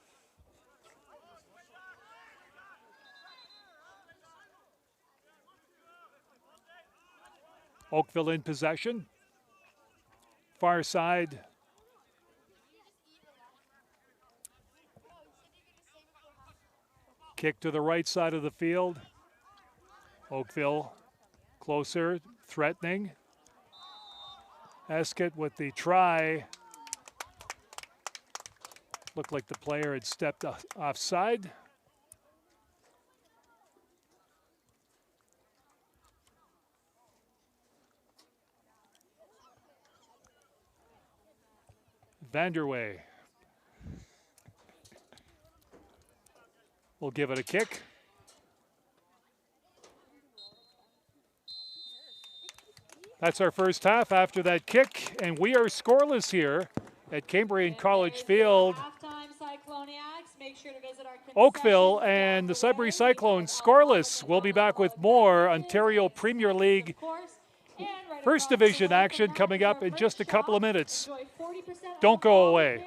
Oakville in possession. Far side. Kick to the right side of the field. Oakville closer, threatening. Eskett with the try. Looked like the player had stepped offside. Vanderway will give it a kick. That's our first half after that kick, and we are scoreless here at Cambrian College Field. Oakville and the Sudbury Cyclones scoreless. We'll be back with more Ontario Premier League First Division action coming up in just a couple of minutes. Don't go away.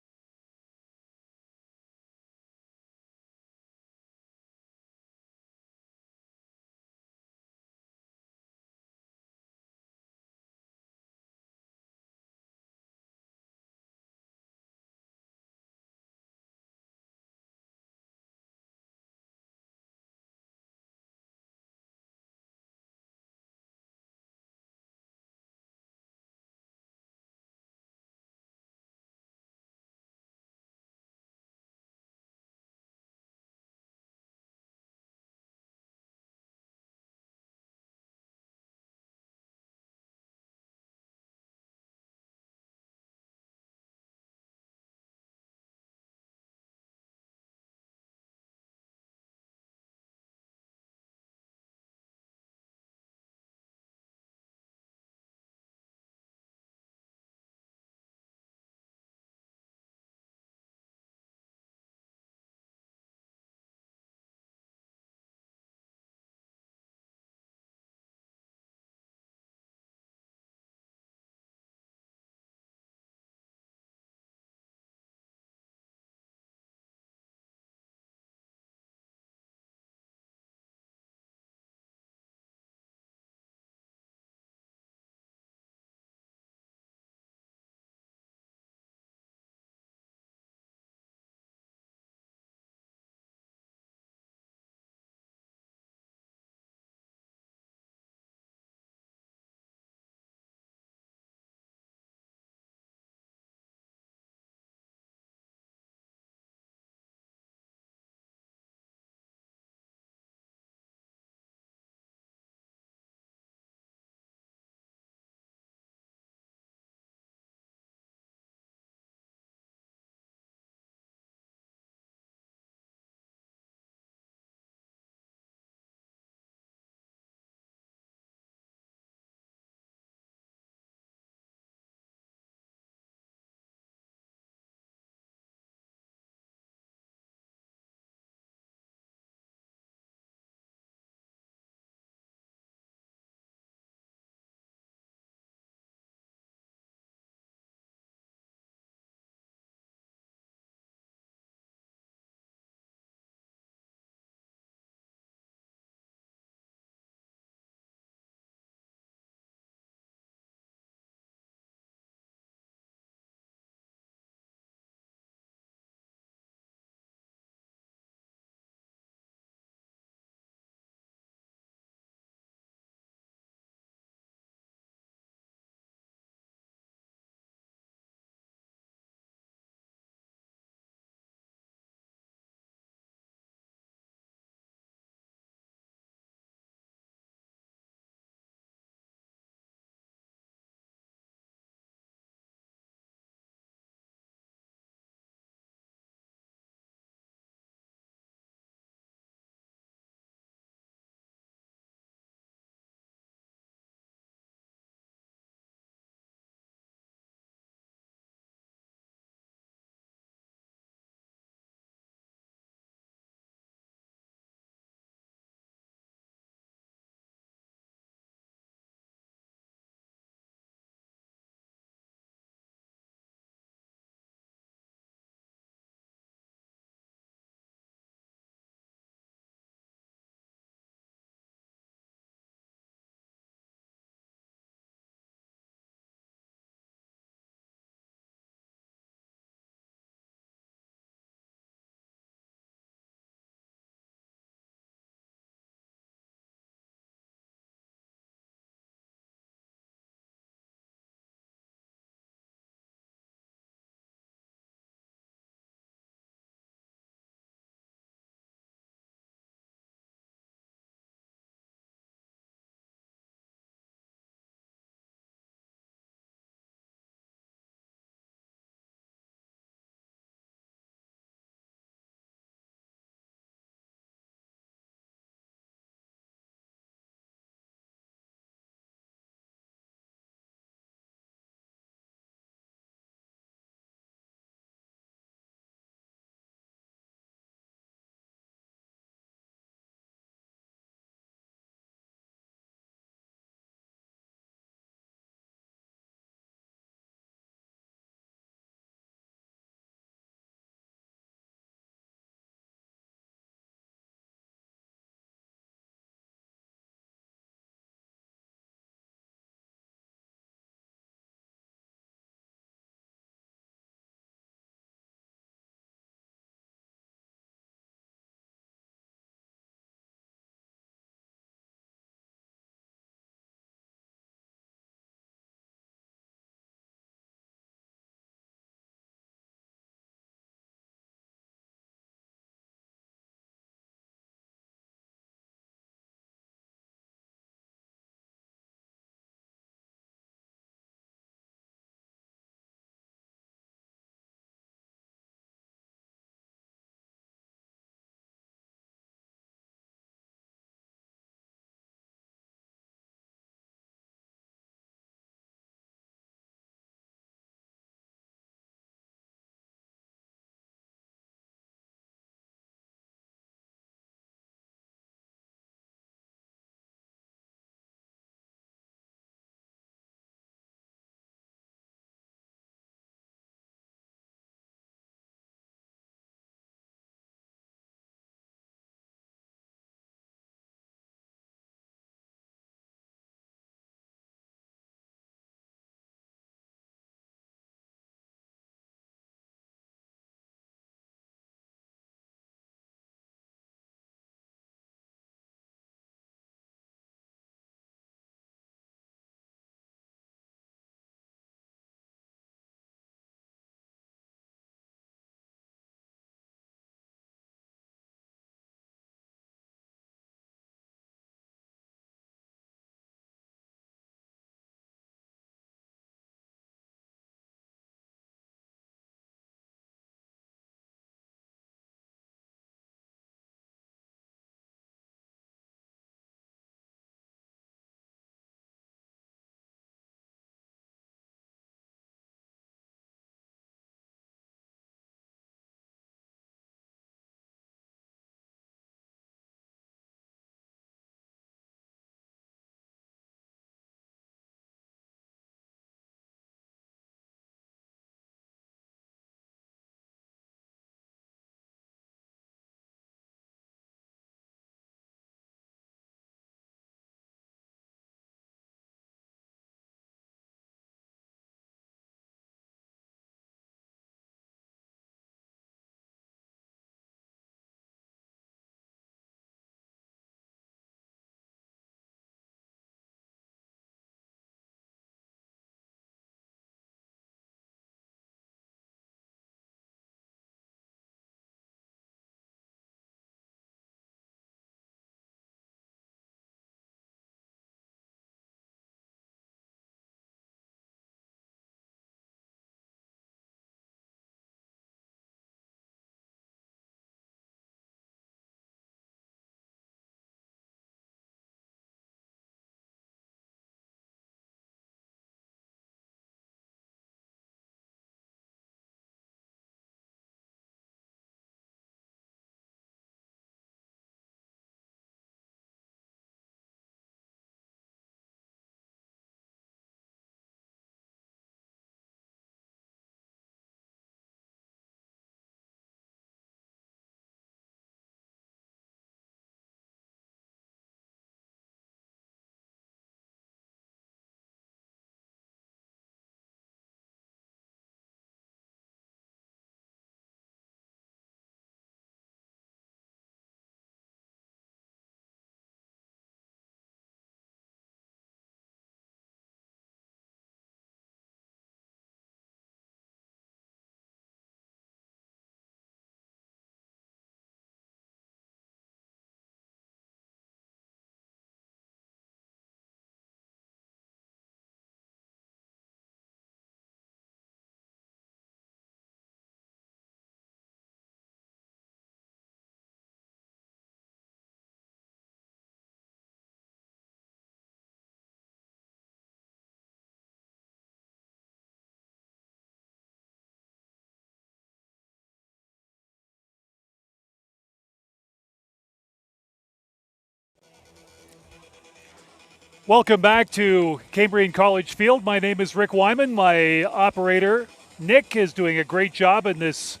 Welcome back to Cambrian College Field. My name is Rick Wyman. My operator, Nick, is doing a great job in this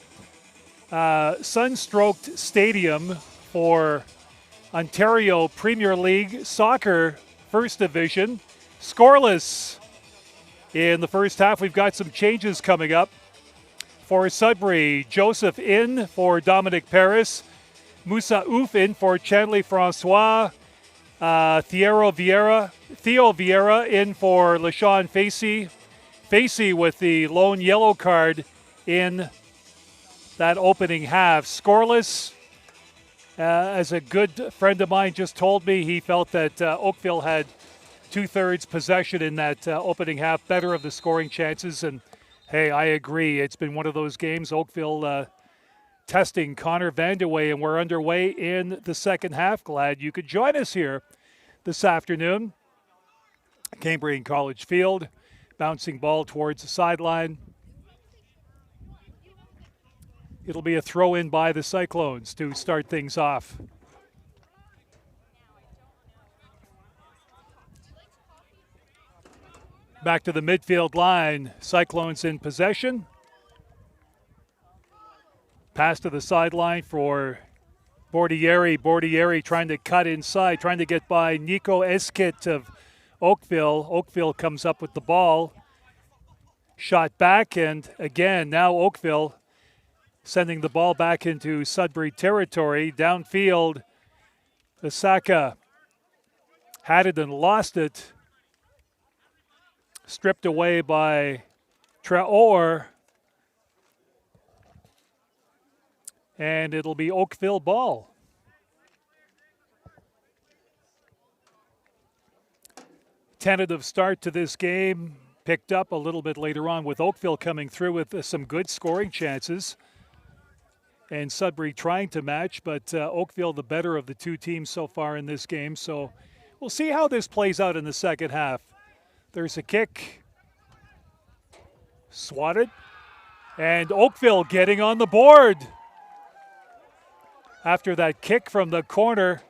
sun-stroked stadium for Ontario Premier League Soccer First Division. Scoreless in the first half. We've got some changes coming up. For Sudbury, Joseph in for Dominic Paris. Moussa Ouf in for Chanley Francois. Theo Vieira in for LaShawn Facey. Facey with the lone yellow card in that opening half. Scoreless, as a good friend of mine just told me, he felt that Oakville had two-thirds possession in that opening half, better of the scoring chances. And hey, I agree. It's been one of those games. Oakville testing Connor Vandeweghe, and we're underway in the second half. Glad you could join us here this afternoon. Cambrian College Field, bouncing ball towards the sideline. It'll be a throw-in by the Cyclones to start things off. Back to the midfield line. Cyclones in possession. Pass to the sideline for Bordieri. Bordieri trying to cut inside, trying to get by Nico Eskit of Oakville. Oakville comes up with the ball. Shot back, and again, now Oakville sending the ball back into Sudbury territory. Downfield, Osaka had it and lost it. Stripped away by Traore. And it'll be Oakville ball. Tentative start to this game, picked up a little bit later on with Oakville coming through with some good scoring chances. And Sudbury trying to match, but Oakville the better of the two teams so far in this game. So we'll see how this plays out in the second half. There's a kick. Swatted. And Oakville getting on the board. After that kick from the corner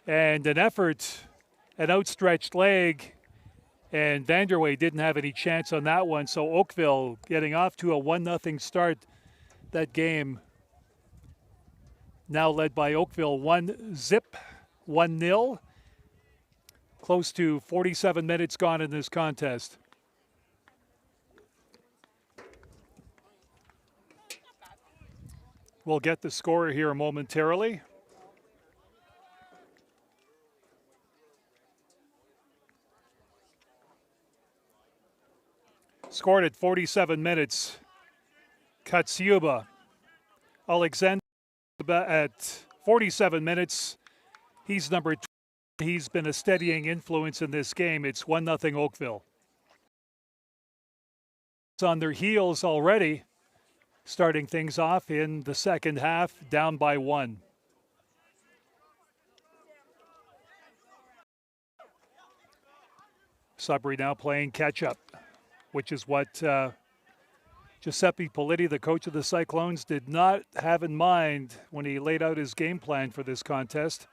and an effort, an outstretched leg, and Vanderway didn't have any chance on that one. So Oakville getting off to a 1-0 start that game. Now led by Oakville 1-0. Close to 47 minutes gone in this contest. We'll get the score here momentarily. Scored at 47 minutes. Katsiuba. Alexander at 47 minutes. He's number 2. He's been a steadying influence in this game. It's 1-0 Oakville. It's on their heels already. Starting things off in the second half, down by 1. Sudbury now playing catch-up, which is what Giuseppe Politti, the coach of the Cyclones, did not have in mind when he laid out his game plan for this contest.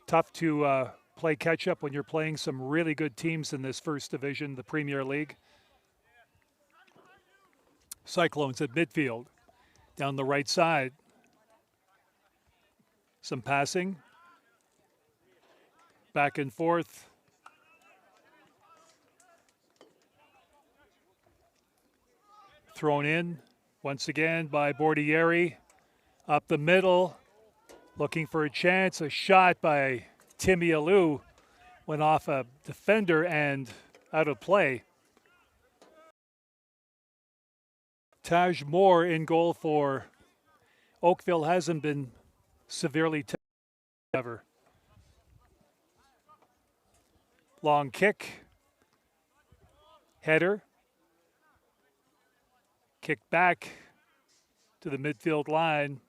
Tough to play catch-up when you're playing some really good teams in this first division, the Premier League. Cyclones at midfield, down the right side. Some passing. Back and forth. Thrown in once again by Bordieri. Up the middle, looking for a chance. A shot by Timmy Alou went off a defender and out of play. Taj Moore in goal for Oakville. Hasn't been severely tested ever. Long kick. Header. Kick back to the midfield line.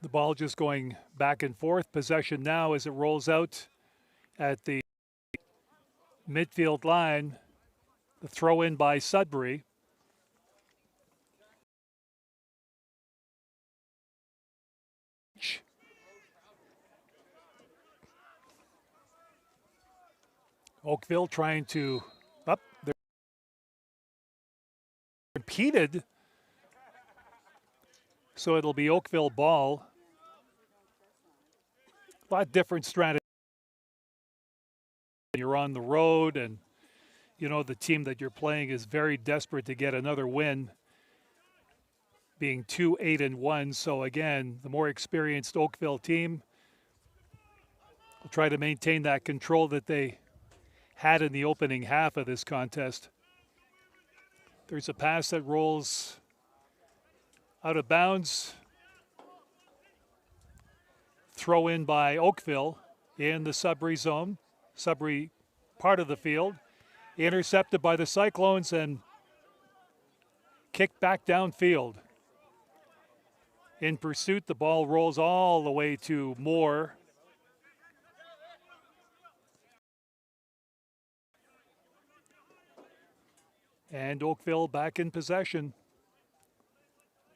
The ball just going back and forth. Possession now as it rolls out at the midfield line. The throw in by Sudbury. Oakville trying to up. They're repeated. So it'll be Oakville ball. A lot different strategy. You're on the road and you know the team that you're playing is very desperate to get another win, being 2-8-1. So again, the more experienced Oakville team will try to maintain that control that they had in the opening half of this contest. There's a pass that rolls out of bounds. Throw in by Oakville in the Sudbury zone, Sudbury part of the field. Intercepted by the Cyclones and kicked back downfield. In pursuit, the ball rolls all the way to Moore. And Oakville back in possession,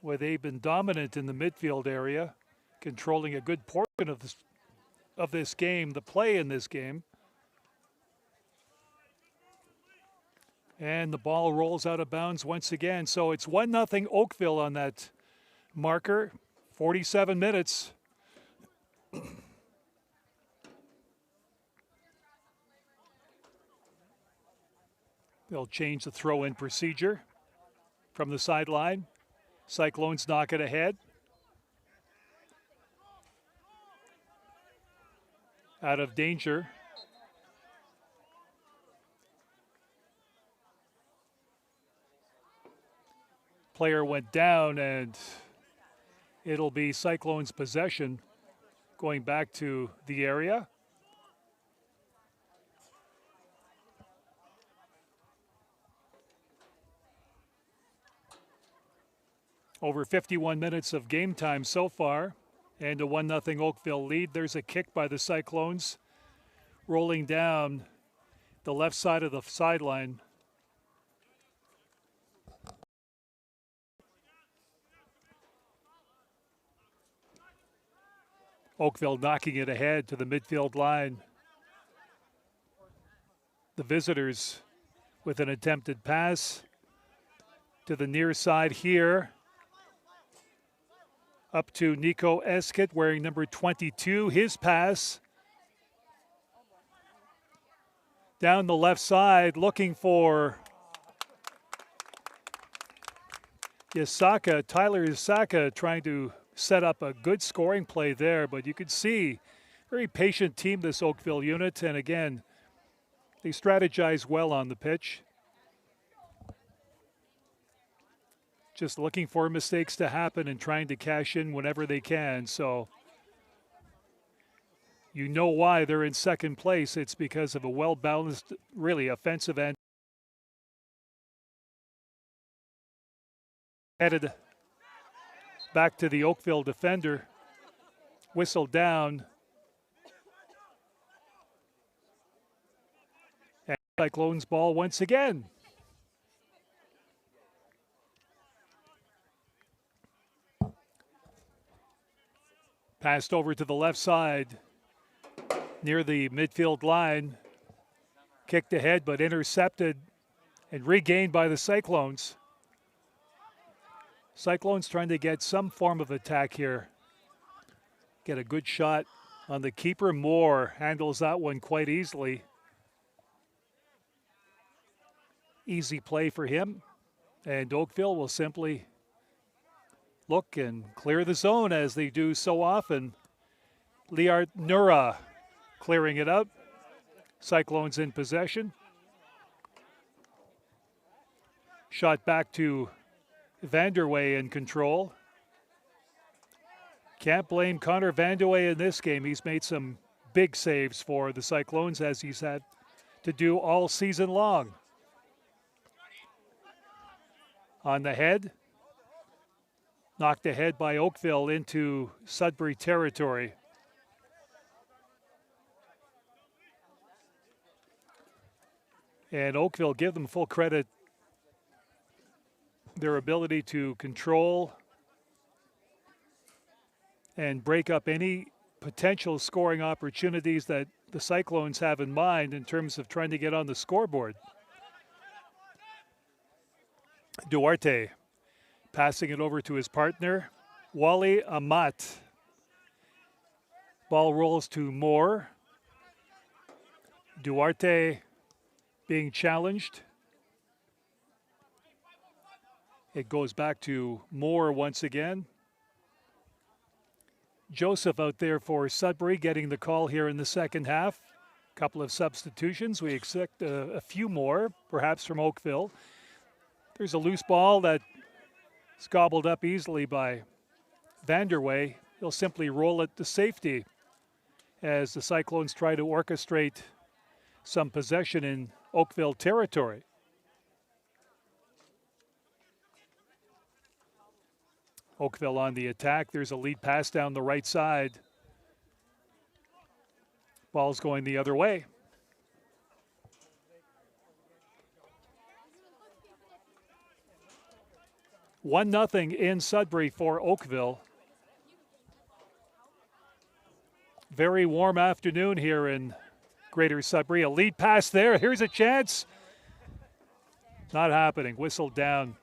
where they've been dominant in the midfield area, controlling a good portion of this game, the play in this game. And the ball rolls out of bounds once again. So it's 1-0 Oakville on that marker, 47 minutes. They'll change the throw-in procedure from the sideline. Cyclones knock it ahead. Out of danger. Player went down and it'll be Cyclones possession going back to the area. Over 51 minutes of game time so far, and a 1-0 Oakville lead. There's a kick by the Cyclones, rolling down the left side of the sideline. Oakville knocking it ahead to the midfield line. The visitors with an attempted pass to the near side here. Up to Nico Eskett wearing number 22. His pass down the left side looking for Tyler Yasaka trying to set up a good scoring play there, but you could see very patient team, this Oakville unit, and again, they strategize well on the pitch. Just looking for mistakes to happen and trying to cash in whenever they can. So you know why they're in second place. It's because of a well-balanced, really offensive end. Headed back to the Oakville defender. Whistle down. And Cyclones ball once again. Passed over to the left side near the midfield line. Kicked ahead but intercepted and regained by the Cyclones. Cyclones trying to get some form of attack here. Get a good shot on the keeper. Moore handles that one quite easily. Easy play for him. And Oakville will simply look and clear the zone as they do so often. Liart Nura clearing it up. Cyclones in possession. Shot back to Vanderway in control. Can't blame Connor Vanderway in this game. He's made some big saves for the Cyclones, as he's had to do all season long. On the head. Knocked ahead by Oakville into Sudbury territory. And Oakville, give them full credit. Their ability to control and break up any potential scoring opportunities that the Cyclones have in mind in terms of trying to get on the scoreboard. Duarte passing it over to his partner, Wally Amat. Ball rolls to Moore. Duarte being challenged. It goes back to Moore once again. Joseph out there for Sudbury getting the call here in the second half. A couple of substitutions. We expect a few more, perhaps from Oakville. There's a loose ball that's gobbled up easily by Vanderway. He'll simply roll it to safety as the Cyclones try to orchestrate some possession in Oakville territory. Oakville on the attack. There's a lead pass down the right side. Ball's going the other way. One nothing in Sudbury for Oakville. Very warm afternoon here in Greater Sudbury. A lead pass there. Here's a chance. Not happening. Whistled down.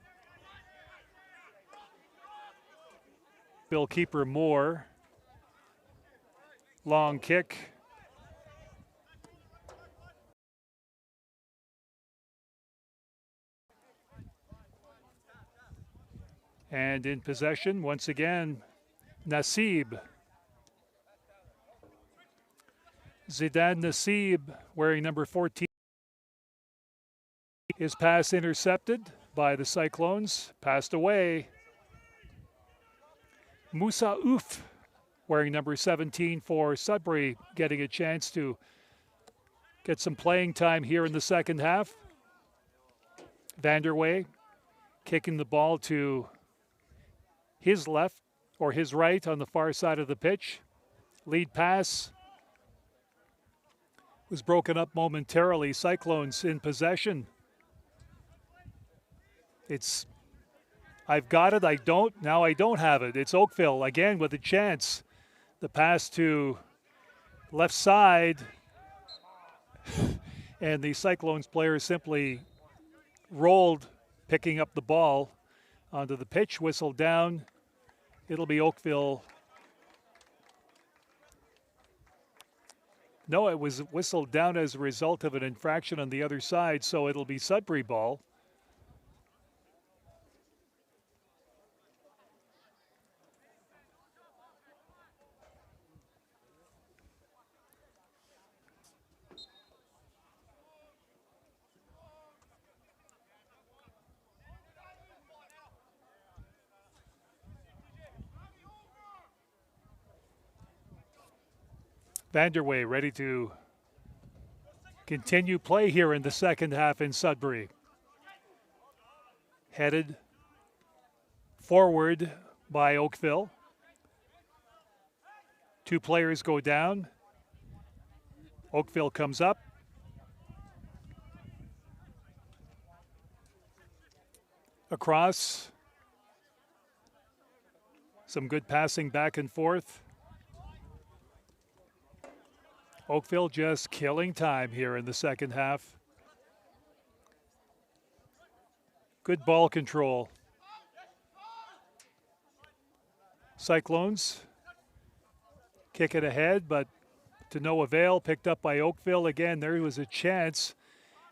Bill keeper Moore. Long kick. And in possession, once again, Nassib. Zidane Nassib, wearing number 14. His pass intercepted by the Cyclones. Passed away. Musa Oof, wearing number 17 for Sudbury, getting a chance to get some playing time here in the second half. Vanderway kicking the ball to his left or his right on the far side of the pitch. Lead pass was broken up momentarily. Cyclones in possession. It's I've got it, I don't, now I don't have it. It's Oakville again with a chance. The pass to left side. And the Cyclones player simply rolled, picking up the ball onto the pitch, whistled down. It'll be Oakville. No, it was whistled down as a result of an infraction on the other side, so it'll be Sudbury ball. Vanderway ready to continue play here in the second half in Sudbury. Headed forward by Oakville. Two players go down. Oakville comes up. Across. Some good passing back and forth. Oakville just killing time here in the second half. Good ball control. Cyclones kick it ahead, but to no avail. Picked up by Oakville. Again, there was a chance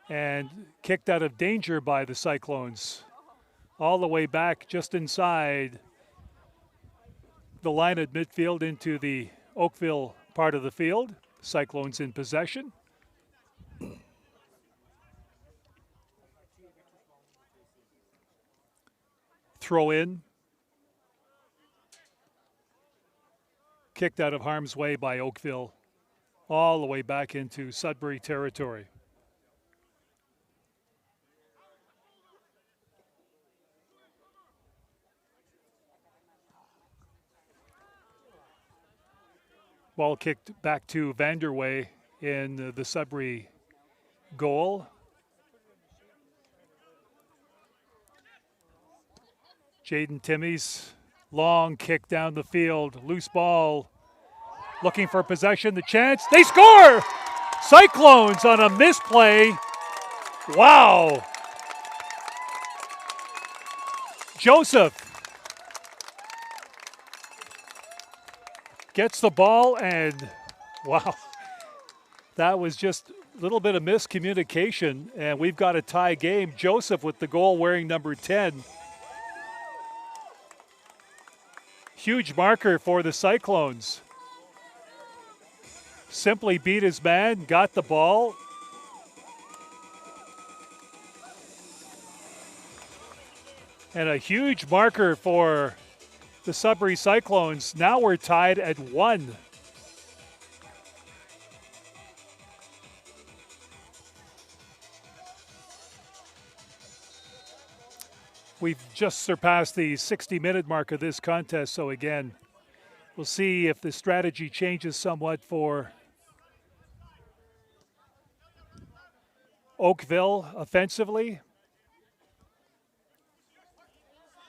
and kicked out of danger by the Cyclones. All the way back just inside the line at midfield into the Oakville part of the field. Cyclones in possession. Throw in. Kicked out of harm's way by Oakville. All the way back into Sudbury territory. Ball kicked back to Vanderway in the Sudbury goal. Jaden Timmies, long kick down the field, loose ball, looking for possession, the chance, they score! Cyclones on a misplay. Wow. Joseph gets the ball and wow. That was just a little bit of miscommunication, and we've got a tie game. Joseph with the goal wearing number 10. Huge marker for the Cyclones. Simply beat his man, got the ball. And a huge marker for the Sudbury Cyclones. Now we're tied at 1. We've just surpassed the 60-minute mark of this contest, so again, we'll see if the strategy changes somewhat for Oakville offensively.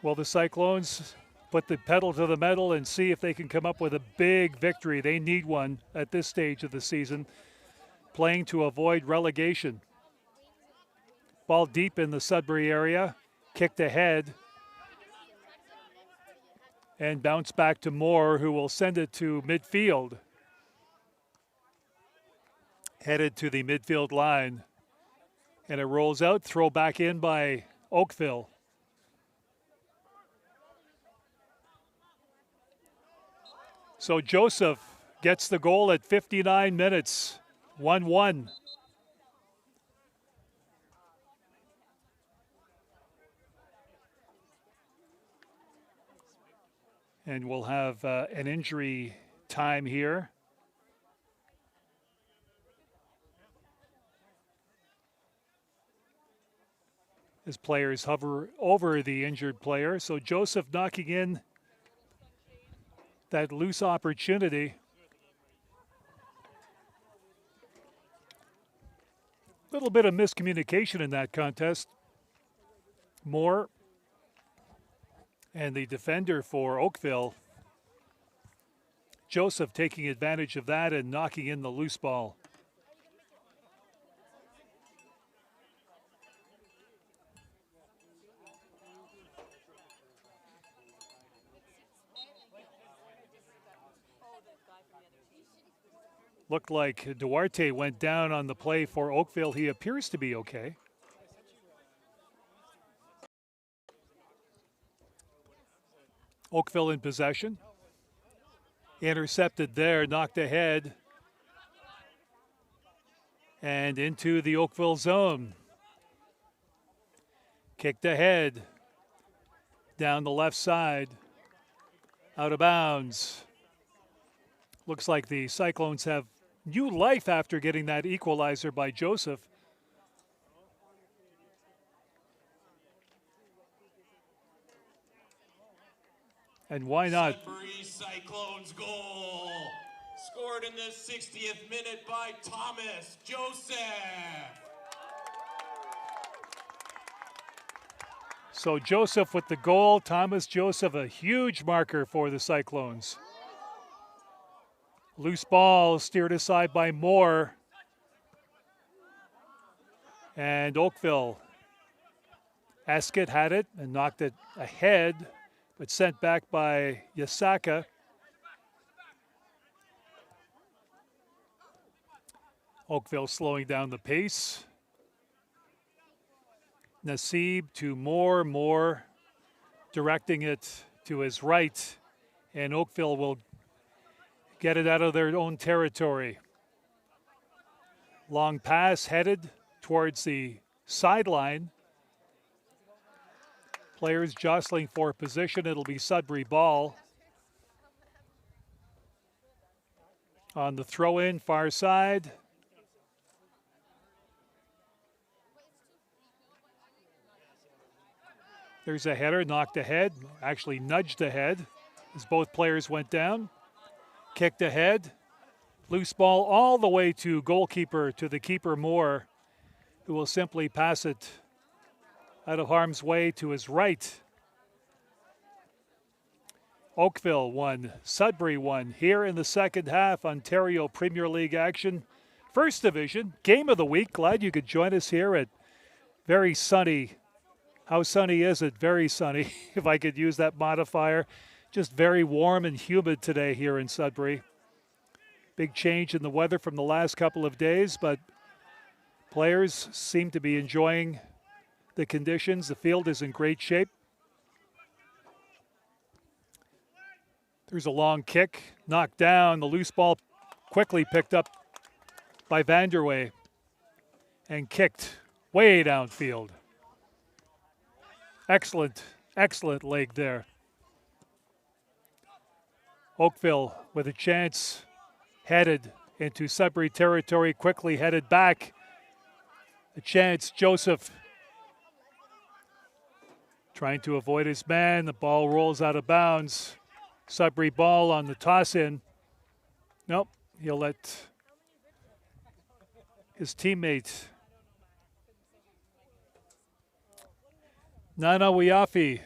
Will the Cyclones put the pedal to the metal and see if they can come up with a big victory? They need one at this stage of the season, playing to avoid relegation. Ball deep in the Sudbury area, kicked ahead, and bounce back to Moore, who will send it to midfield. Headed to the midfield line. And it rolls out, throw back in by Oakville. So Joseph gets the goal at 59 minutes, 1-1. And we'll have an injury time here. As players hover over the injured player. So Joseph knocking in that loose opportunity. A little bit of miscommunication in that contest. Moore and the defender for Oakville, Joseph, taking advantage of that and knocking in the loose ball. Looked like Duarte went down on the play for Oakville. He appears to be okay. Oakville in possession. Intercepted there, knocked ahead. And into the Oakville zone. Kicked ahead. Down the left side. Out of bounds. Looks like the Cyclones have new life after getting that equalizer by Joseph. And why not? Sudbury Cyclones goal. Scored in the 60th minute by Thomas Joseph. So Joseph with the goal. Thomas Joseph, a huge marker for the Cyclones. Loose ball steered aside by Moore. And Oakville. Escott had it and knocked it ahead, but sent back by Yasaka. Oakville slowing down the pace. Nassib to Moore directing it to his right, and Oakville will get it out of their own territory. Long pass headed towards the sideline. Players jostling for position. It'll be Sudbury ball. On the throw-in, far side. There's a header, knocked ahead, actually nudged ahead as both players went down. Kicked ahead. Loose ball all the way to goalkeeper, to the keeper Moore, who will simply pass it out of harm's way to his right. Oakville won, Sudbury won. Here in the second half, Ontario Premier League action First Division, game of the week. Glad you could join us here at very sunny. How sunny is it? Very sunny, if I could use that modifier. Just very warm and humid today here in Sudbury. Big change in the weather from the last couple of days, but players seem to be enjoying the conditions. The field is in great shape. There's a long kick, knocked down. The loose ball quickly picked up by Vanderway and kicked way downfield. Excellent, excellent leg there. Oakville with a chance, headed into Sudbury territory, quickly headed back. A chance, Joseph trying to avoid his man. The ball rolls out of bounds. Sudbury ball on the toss-in. Nope, he'll let his teammate Nana Wiafi.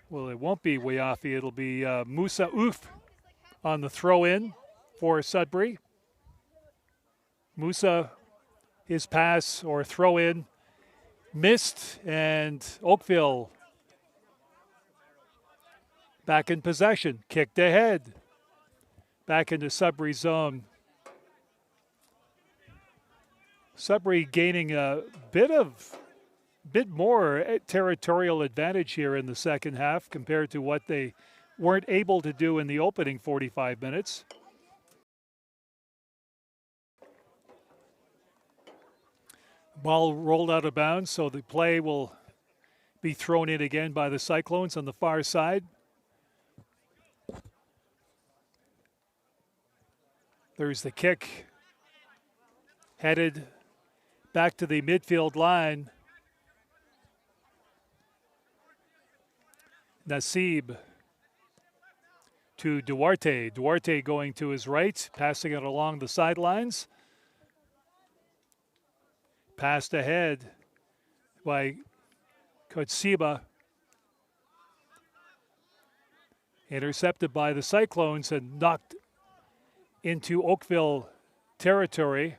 Well, it won't be Wiafi. It'll be Musa Oof on the throw-in for Sudbury. Musa, his pass or throw-in missed, and Oakville back in possession, kicked ahead, back into Sudbury zone. Sudbury gaining a bit more territorial advantage here in the second half compared to what they weren't able to do in the opening 45 minutes. Ball rolled out of bounds, so the play will be thrown in again by the Cyclones on the far side. There's the kick, headed back to the midfield line. Nasib to Duarte. Duarte going to his right, passing it along the sidelines. Passed ahead by Kotsiba. Intercepted by the Cyclones and knocked into Oakville territory.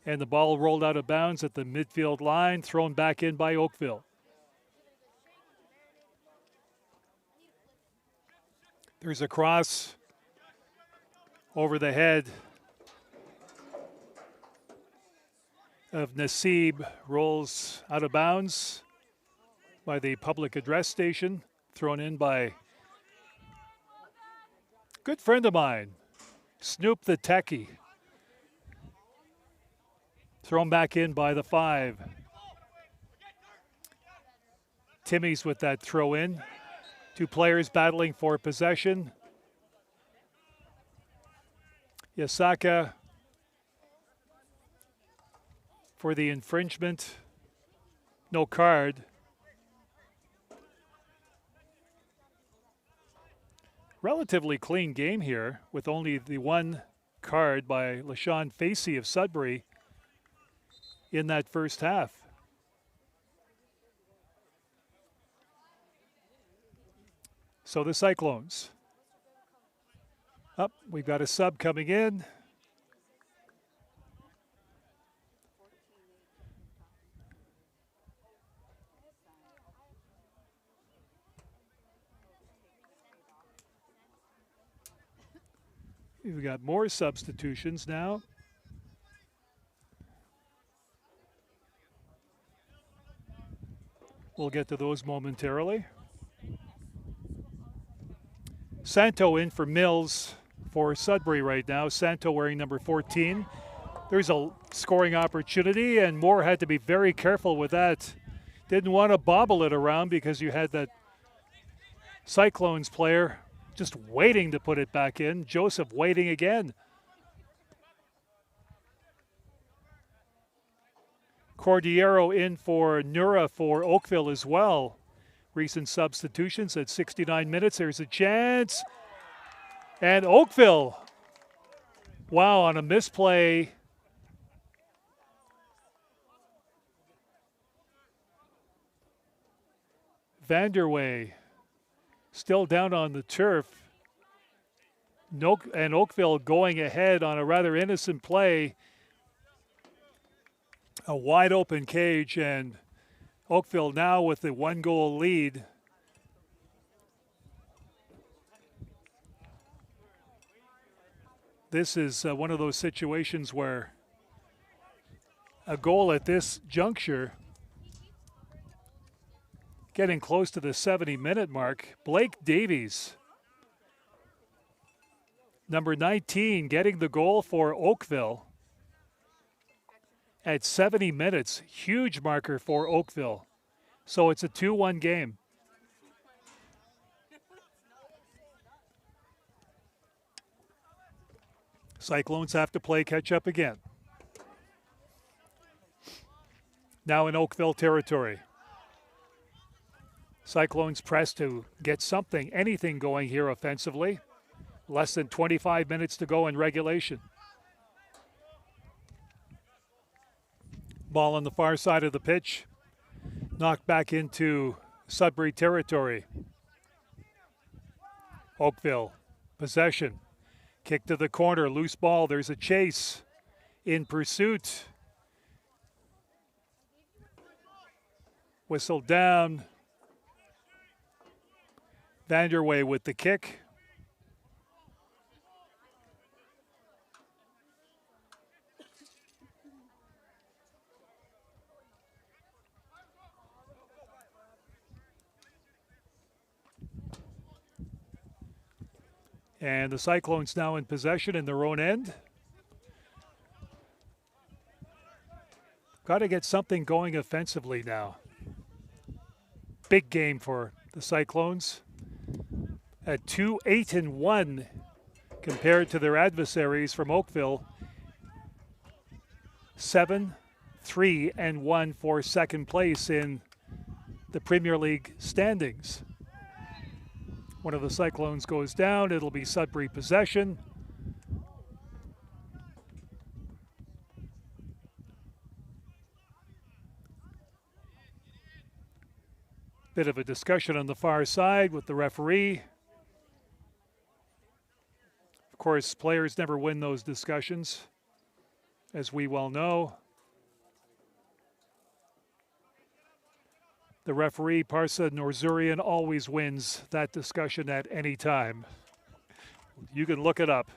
And the ball rolled out of bounds at the midfield line, thrown back in by Oakville. There's a cross over the head of Nasib, rolls out of bounds by the public address station, thrown in by good friend of mine, Snoop the Techie. Thrown back in by the 5. Timmy's with that throw in. Two players battling for possession. Yasaka for the infringement. No card. Relatively clean game here with only the one card by LaShawn Facey of Sudbury in that first half. So the Cyclones. Up, we've got a sub coming in. We've got more substitutions now. We'll get to those momentarily. Santo in for Mills for Sudbury right now. Santo wearing number 14. There's a scoring opportunity, and Moore had to be very careful with that. Didn't want to bobble it around because you had that Cyclones player just waiting to put it back in. Joseph waiting again. Cordiero in for Nura for Oakville as well. Recent substitutions at 69 minutes. There's a chance. And Oakville, wow, on a misplay. Vanderway still down on the turf. And Oakville going ahead on a rather innocent play. A wide open cage, and Oakville now with the 1-goal lead. This is one of those situations where a goal at this juncture, getting close to the 70-minute mark. Blake Davies, number 19, getting the goal for Oakville at 70 minutes. Huge marker for Oakville. So it's a 2-1 game. Cyclones have to play catch up again. Now in Oakville territory. Cyclones press to get something, anything going here offensively. Less than 25 minutes to go in regulation. Ball on the far side of the pitch. Knocked back into Sudbury territory. Oakville, possession. Kick to the corner, loose ball. There's a chase in pursuit. Whistle down. Vanderway with the kick. And the Cyclones now in possession in their own end. Got to get something going offensively now. Big game for the Cyclones. At 2-8-1 compared to their adversaries from Oakville. 7-3-1 for second place in the Premier League standings. One of the Cyclones goes down. It'll be Sudbury possession. Bit of a discussion on the far side with the referee. Of course, players never win those discussions, as we well know. The referee, Parsa Norzurian, always wins that discussion at any time. You can look it up.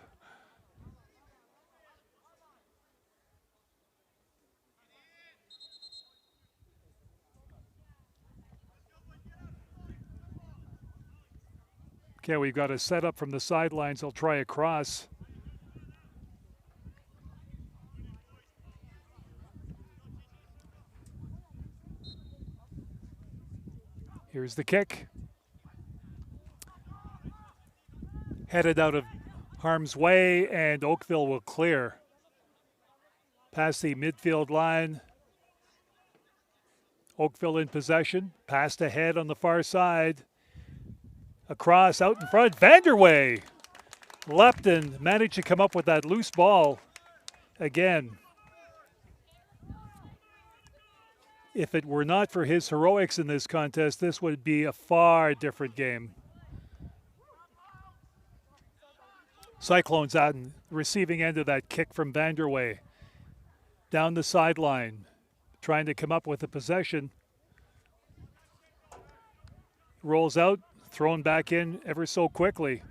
Okay, we've got a setup from the sidelines. I'll try a cross. Here's the kick. Headed out of harm's way, and Oakville will clear. Past the midfield line. Oakville in possession. Passed ahead on the far side. Across, out in front. Vanderway leapt and managed to come up with that loose ball again. If it were not for his heroics in this contest, this would be a far different game. Cyclones on the receiving end of that kick from Vanderway. Down the sideline, trying to come up with a possession. Rolls out, thrown back in ever so quickly.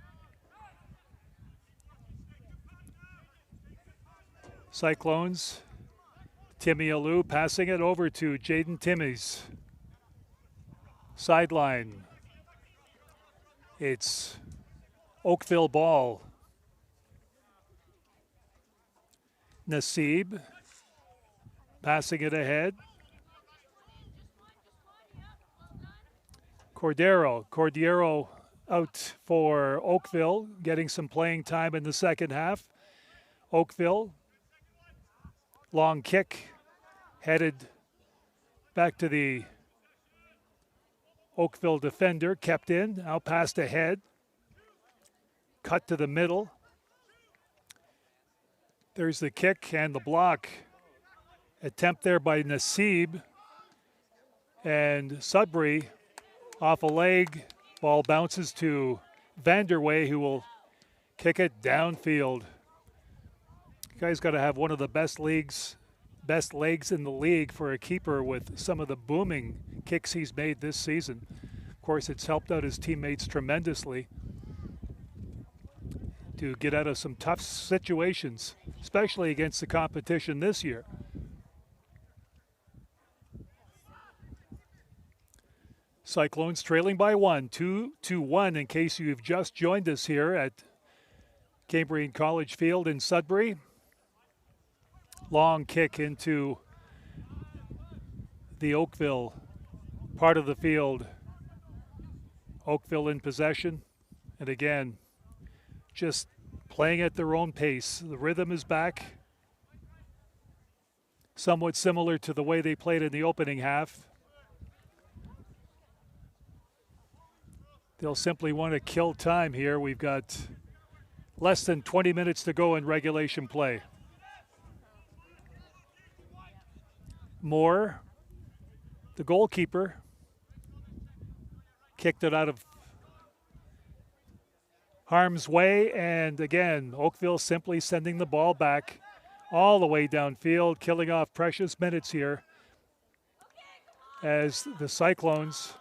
Cyclones. Timmy Alou passing it over to Jaden Timmies. Sideline. It's Oakville ball. Nassib passing it ahead. Cordero out for Oakville, getting some playing time in the second half. Oakville, long kick, headed back to the Oakville defender, kept in, now passed ahead. Cut to the middle. There's the kick and the block. Attempt there by Nassib. And Sudbury off a leg. Ball bounces to Vanderway, who will Kick it downfield. You guys got to have one of the best legs in the league for a keeper with some of the booming kicks he's made this season. Of course, it's helped out his teammates tremendously to get out of some tough situations, especially against the competition this year. Cyclones trailing by 1, 2-1 in case you've just joined us here at Cambrian College Field in Sudbury. Long kick into the Oakville part of the field. Oakville in possession. And again, just playing at their own pace. The rhythm is back. Somewhat similar to the way they played in the opening half. They'll simply want to kill time here. We've got less than 20 minutes to go in regulation play. Moore, the goalkeeper, kicked it out of harm's way, and again, Oakville simply sending the ball back all the way downfield, killing off precious minutes here as the Cyclones,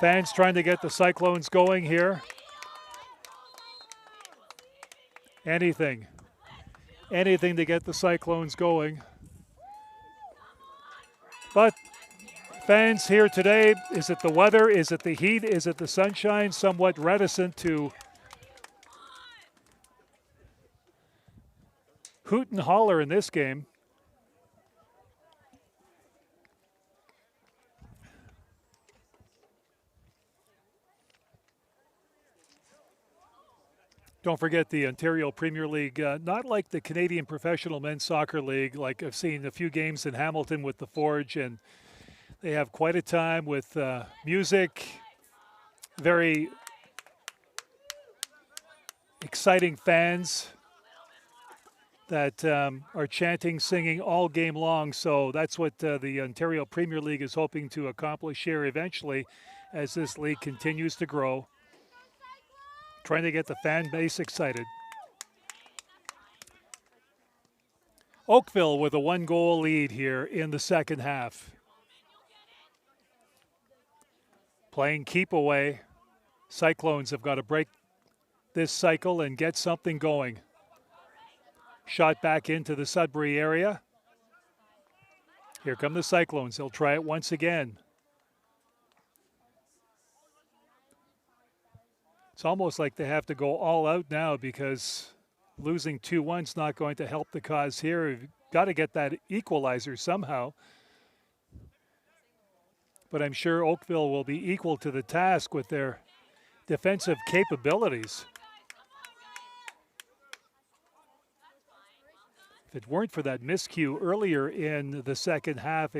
fans trying to get the Cyclones going here. Anything to get the Cyclones going. But fans here today, is it the weather, is it the heat, is it the sunshine, somewhat reticent to hoot and holler in this game. Don't forget the Ontario Premier League, not like the Canadian Professional Men's Soccer League. Like I've seen a few games in Hamilton with the Forge, and they have quite a time with music, very exciting fans that are chanting, singing all game long. So that's what the Ontario Premier League is hoping to accomplish here eventually as this league continues to grow. Trying to get the fan base excited. Oakville with a 1-goal lead here in the second half. Playing keep away. Cyclones have got to break this cycle and get something going. Shot back into the Sudbury area. Here come the Cyclones. They'll try it once again. It's almost like they have to go all out now because losing 2-1 is not going to help the cause here. You've got to get that equalizer somehow. But I'm sure Oakville will be equal to the task with their defensive capabilities. If it weren't for that miscue earlier in the second half,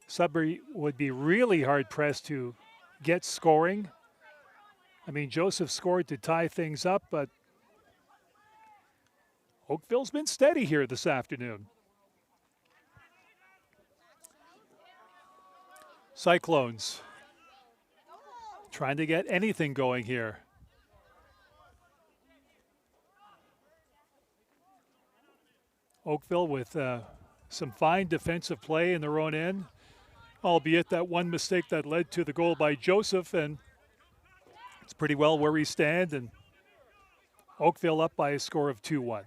Sudbury would be really hard pressed to get scoring. I mean, Joseph scored to tie things up, but Oakville's been steady here this afternoon. Cyclones trying to get anything going here. Oakville with some fine defensive play in their own end, albeit that one mistake that led to the goal by Joseph, and it's pretty well where we stand, and Oakville up by a score of 2-1.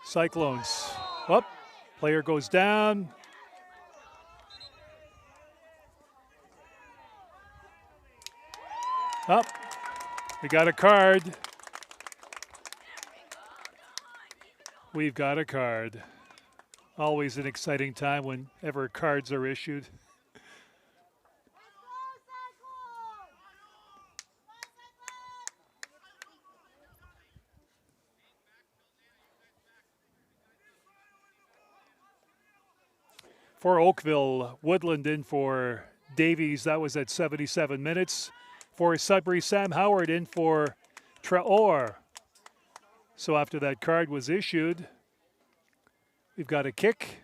Cyclones. Up. Player goes down. Up. We got a card. We've got a card. Always an exciting time whenever cards are issued. For Oakville, Woodland in for Davies. That was at 77 minutes. For Sudbury, Sam Howard in for Traore. So after that card was issued, we've got a kick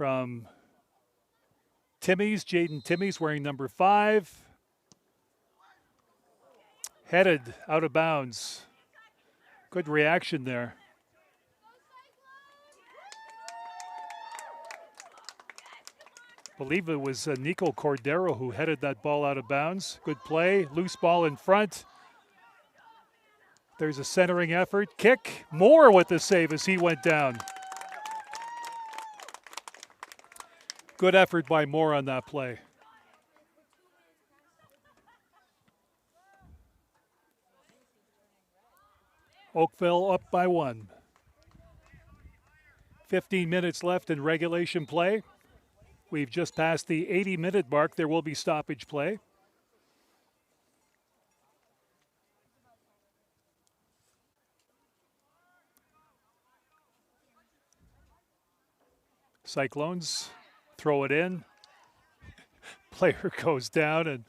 from Timmy's, Jaden Timmy's wearing number 5. Headed out of bounds. Good reaction there. I believe it was Nico Cordero who headed that ball out of bounds. Good play, loose ball in front. There's a centering effort. Kick, Moore with the save as he went down. Good effort by Moore on that play. Oakville up by 1. 15 minutes left in regulation play. We've just passed the 80-minute mark. There will be stoppage play. Cyclones throw it in. Player goes down, and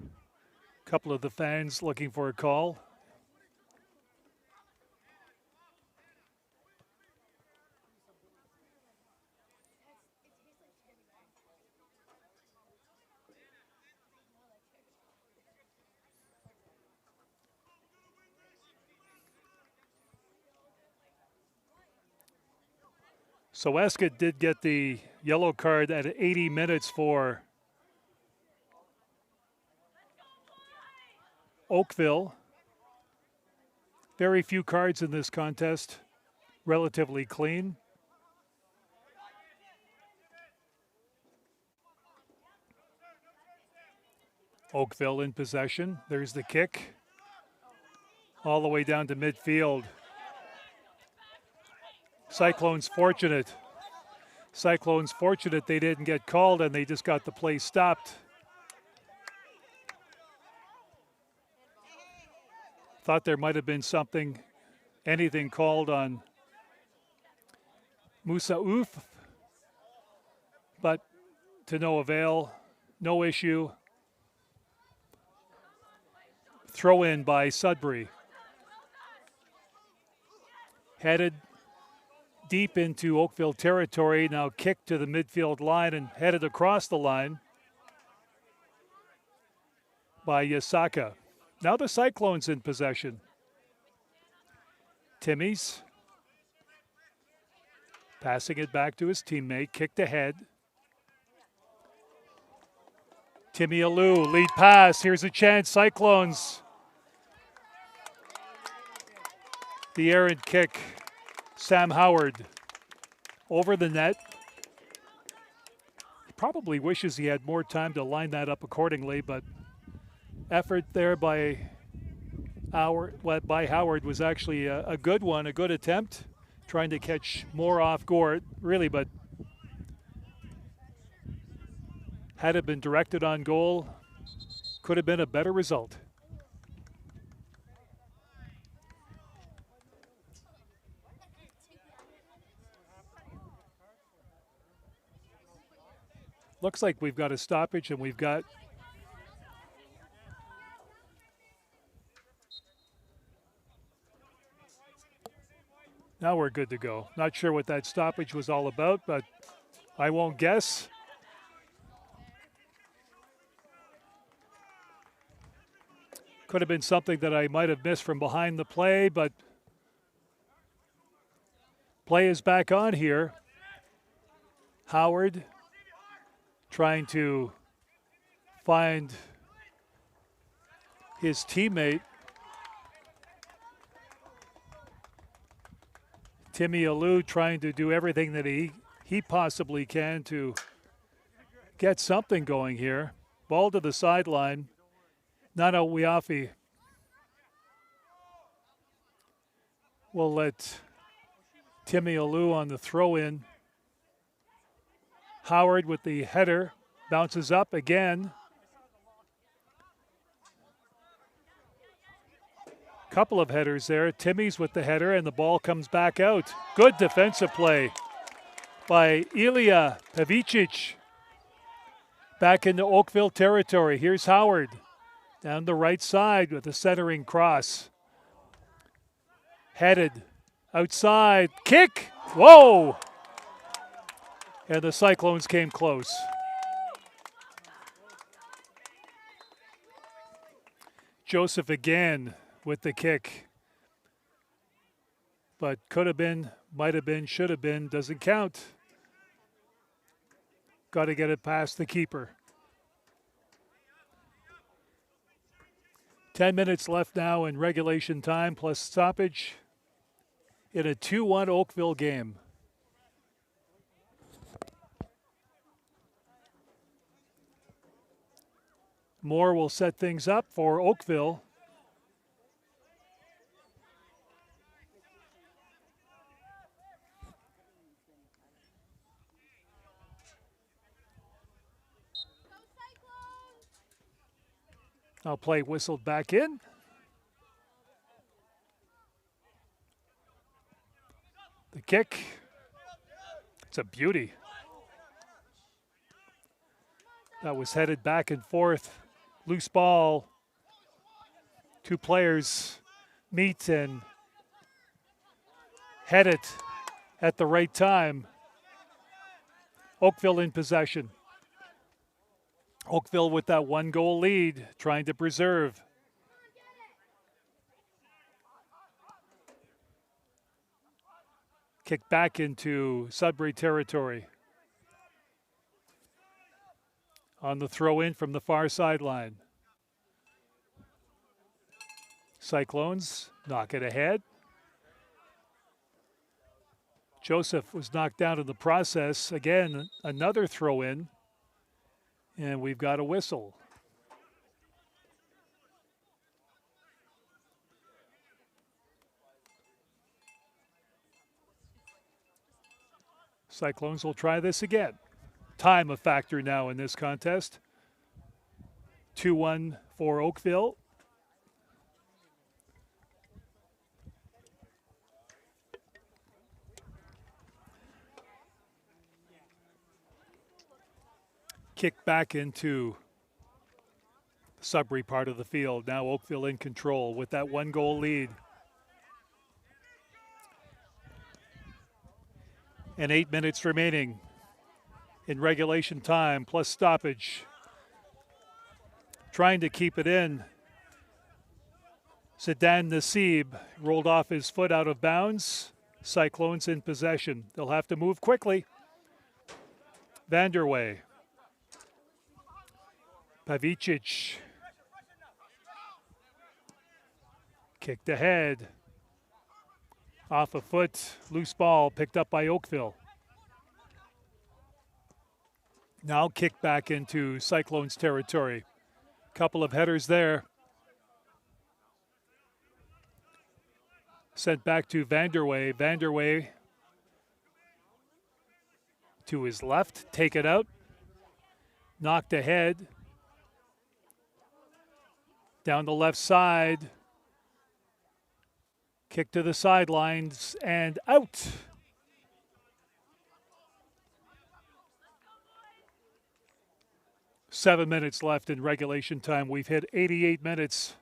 a couple of the fans looking for a call. So Escott did get the yellow card at 80 minutes for Oakville. Very few cards in this contest, relatively clean. Oakville in possession. There's the kick. All the way down to midfield. Cyclones fortunate. Cyclones fortunate they didn't get called and they just got the play stopped. Thought there might have been anything called on Musa Oof, but to no avail, no issue. Throw in by Sudbury. Headed deep into Oakville territory, now kicked to the midfield line and headed across the line by Yasaka. Now the Cyclones in possession. Timmy's passing it back to his teammate, kicked ahead. Timmy Alou, lead pass, here's a chance, Cyclones. The errant kick. Sam Howard over the net. Probably wishes he had more time to line that up accordingly, but effort there by Howard was actually a good one, a good attempt, trying to catch more off guard, really, but had it been directed on goal, could have been a better result. Looks like we've got a stoppage, and we've got now we're good to go. Not sure what that stoppage was all about, but I won't guess. Could have been something that I might have missed from behind the play, but play is back on here. Howard trying to find his teammate. Timmy Alou trying to do everything that he possibly can to get something going here. Ball to the sideline. Nana Wiafi will let Timmy Alou on the throw-in. Howard with the header, bounces up again. Couple of headers there. Timmy's with the header, and the ball comes back out. Good defensive play by Ilya Pavicic. Back into Oakville territory. Here's Howard down the right side with a centering cross. Headed outside. Kick! Whoa! And the Cyclones came close. Joseph again with the kick. But could have been, might have been, should have been, doesn't count. Got to get it past the keeper. 10 minutes left now in regulation time plus stoppage in a 2-1 Oakville game. Moore will set things up for Oakville. Now play whistled back in. The kick. It's a beauty. That was headed back and forth. Loose ball. Two players meet and head it at the right time. Oakville in possession. Oakville with that 1-goal lead, trying to preserve. Kick back into Sudbury territory. On the throw in from the far sideline. Cyclones knock it ahead. Joseph was knocked down in the process. Again, another throw in. And we've got a whistle. Cyclones will try this again. Time a factor now in this contest. 2-1 for Oakville. Kick back into the Sudbury part of the field. Now Oakville in control with that 1-goal lead. And 8 minutes remaining in regulation time plus stoppage. Trying to keep it in. Zidane Nassib rolled off his foot out of bounds. Cyclones in possession. They'll have to move quickly. Vanderway. Pavicic. Kicked ahead. Off a foot. Loose ball picked up by Oakville. Now kick back into Cyclones territory. Couple of headers there. Sent back to Vanderway. Vanderway to his left. Take it out. Knocked ahead. Down the left side. Kick to the sidelines and out. Seven minutes left in regulation time. We've hit 88 minutes.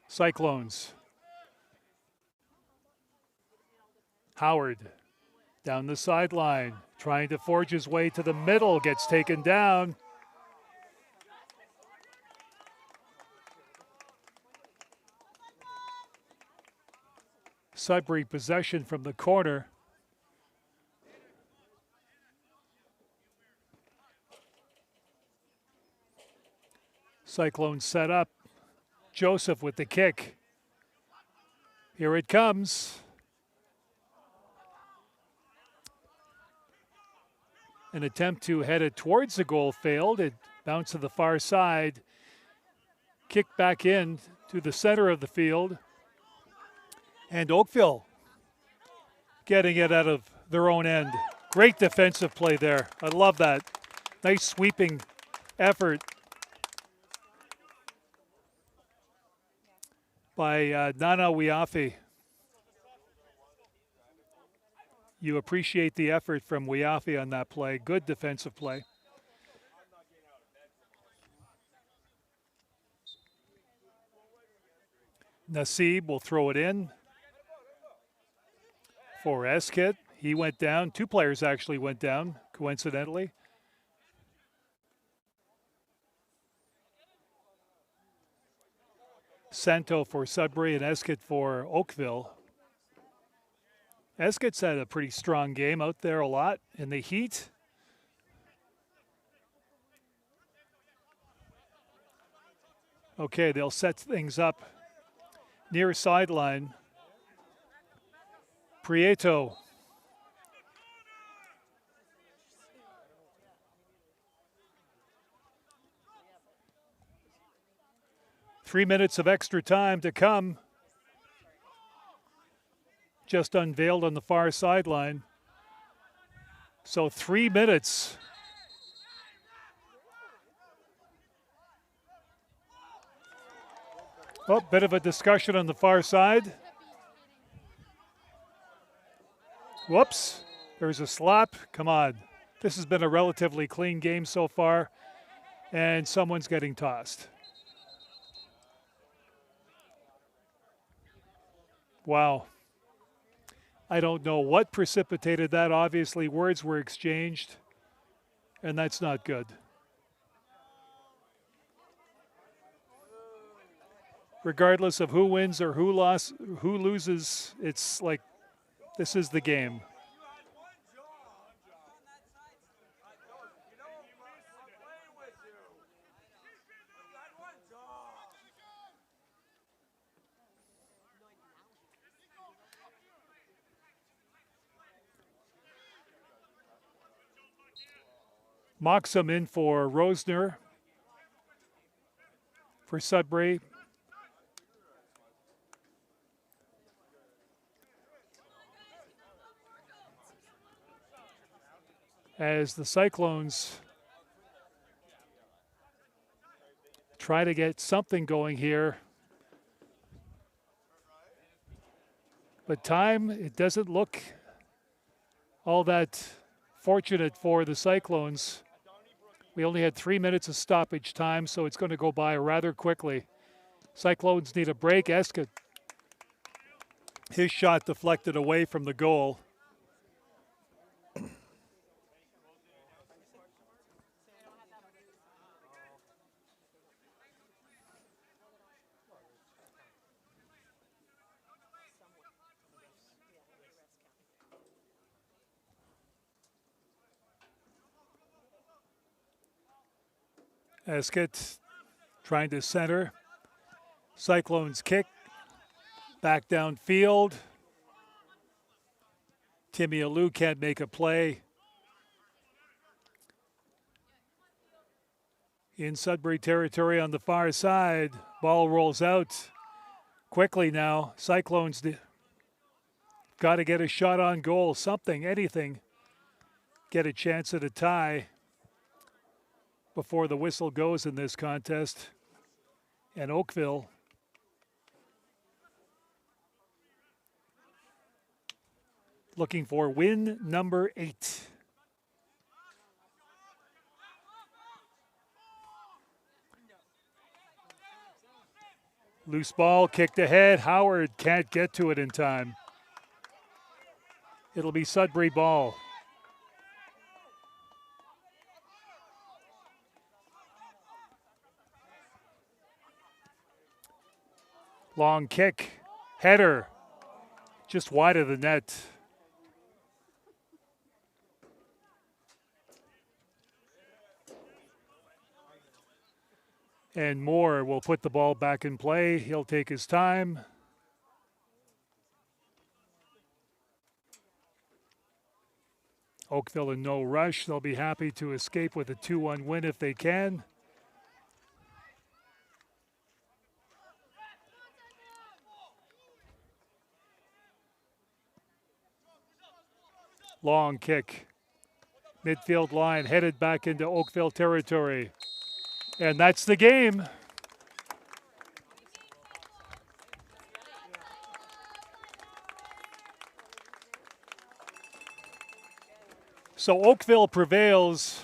Cyclones. Howard down the sideline, trying to forge his way to the middle, gets taken down. Sudbury possession from the corner. Cyclones set up. Joseph with the kick. Here it comes. An attempt to head it towards the goal failed. It bounced to the far side. Kicked back in to the center of the field. And Oakville getting it out of their own end. Great defensive play there. I love that. Nice sweeping effort by Nana Wiafi. You appreciate the effort from Wiafi on that play. Good defensive play. Nasib will throw it in for Eskit. He went down. Two players actually went down, coincidentally. Santo for Sudbury and Eskit for Oakville. Eskit's had a pretty strong game out there a lot in the heat. Okay, they'll set things up near sideline. Prieto. Three minutes of extra time to come. Just unveiled on the far sideline. So 3 minutes. Oh, bit of a discussion on the far side. Whoops, there's a slap. Come on. This has been a relatively clean game so far, and someone's getting tossed. Wow. I don't know what precipitated that. Obviously, words were exchanged, and that's not good. Regardless of who wins or who loses, it's like this is the game. Moxham in for Rosner for Sudbury. As the Cyclones try to get something going here. But time, it doesn't look all that fortunate for the Cyclones. We only had 3 minutes of stoppage time, so it's going to go by rather quickly. Cyclones need a break. Eskit, his shot deflected away from the goal. Eskit trying to center. Cyclones kick. Back downfield. Timmy Alou can't make a play. In Sudbury territory on the far side. Ball rolls out quickly now. Cyclones got to get a shot on goal. Something, anything. Get a chance at a tie before the whistle goes in this contest. And Oakville looking for win number 8. Loose ball kicked ahead. Howard can't get to it in time. It'll be Sudbury ball. Long kick, header, just wide of the net. And Moore will put the ball back in play. He'll take his time. Oakville in no rush. They'll be happy to escape with a 2-1 win if they can. Long kick. Midfield line headed back into Oakville territory. And that's the game. So Oakville prevails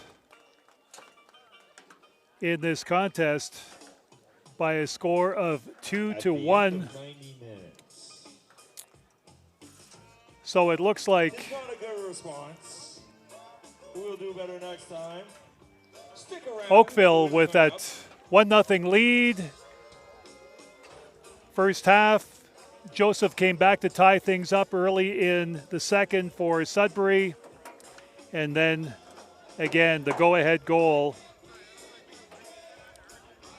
in this contest by a score of 2-1. At the end of 90 minutes. So it looks like It's not a good response. We'll do better next time. Stick around. Oakville with that 1-0 lead. First half, Joseph came back to tie things up early in the second for Sudbury. And then, again, the go-ahead goal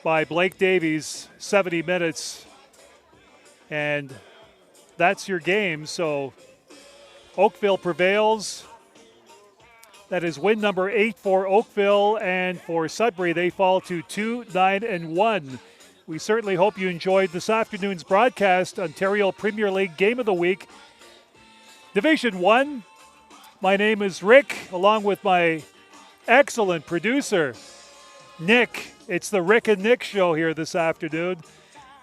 by Blake Davies, 70 minutes. And that's your game. So Oakville prevails. That is win number 8 for Oakville, and for Sudbury, they fall to 2-9-1. We certainly hope you enjoyed this afternoon's broadcast. Ontario Premier League Game of the Week, Division 1. My name is Rick, along with my excellent producer, Nick. It's the Rick and Nick show here this afternoon.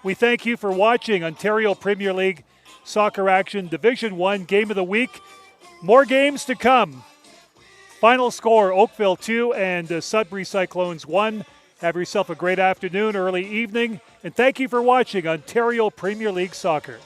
We thank you for watching Ontario Premier League Soccer Action Division 1 Game of the Week. More games to come. Final score, Oakville 2 and Sudbury Cyclones 1. Have yourself a great afternoon, early evening, and thank you for watching Ontario Premier League Soccer.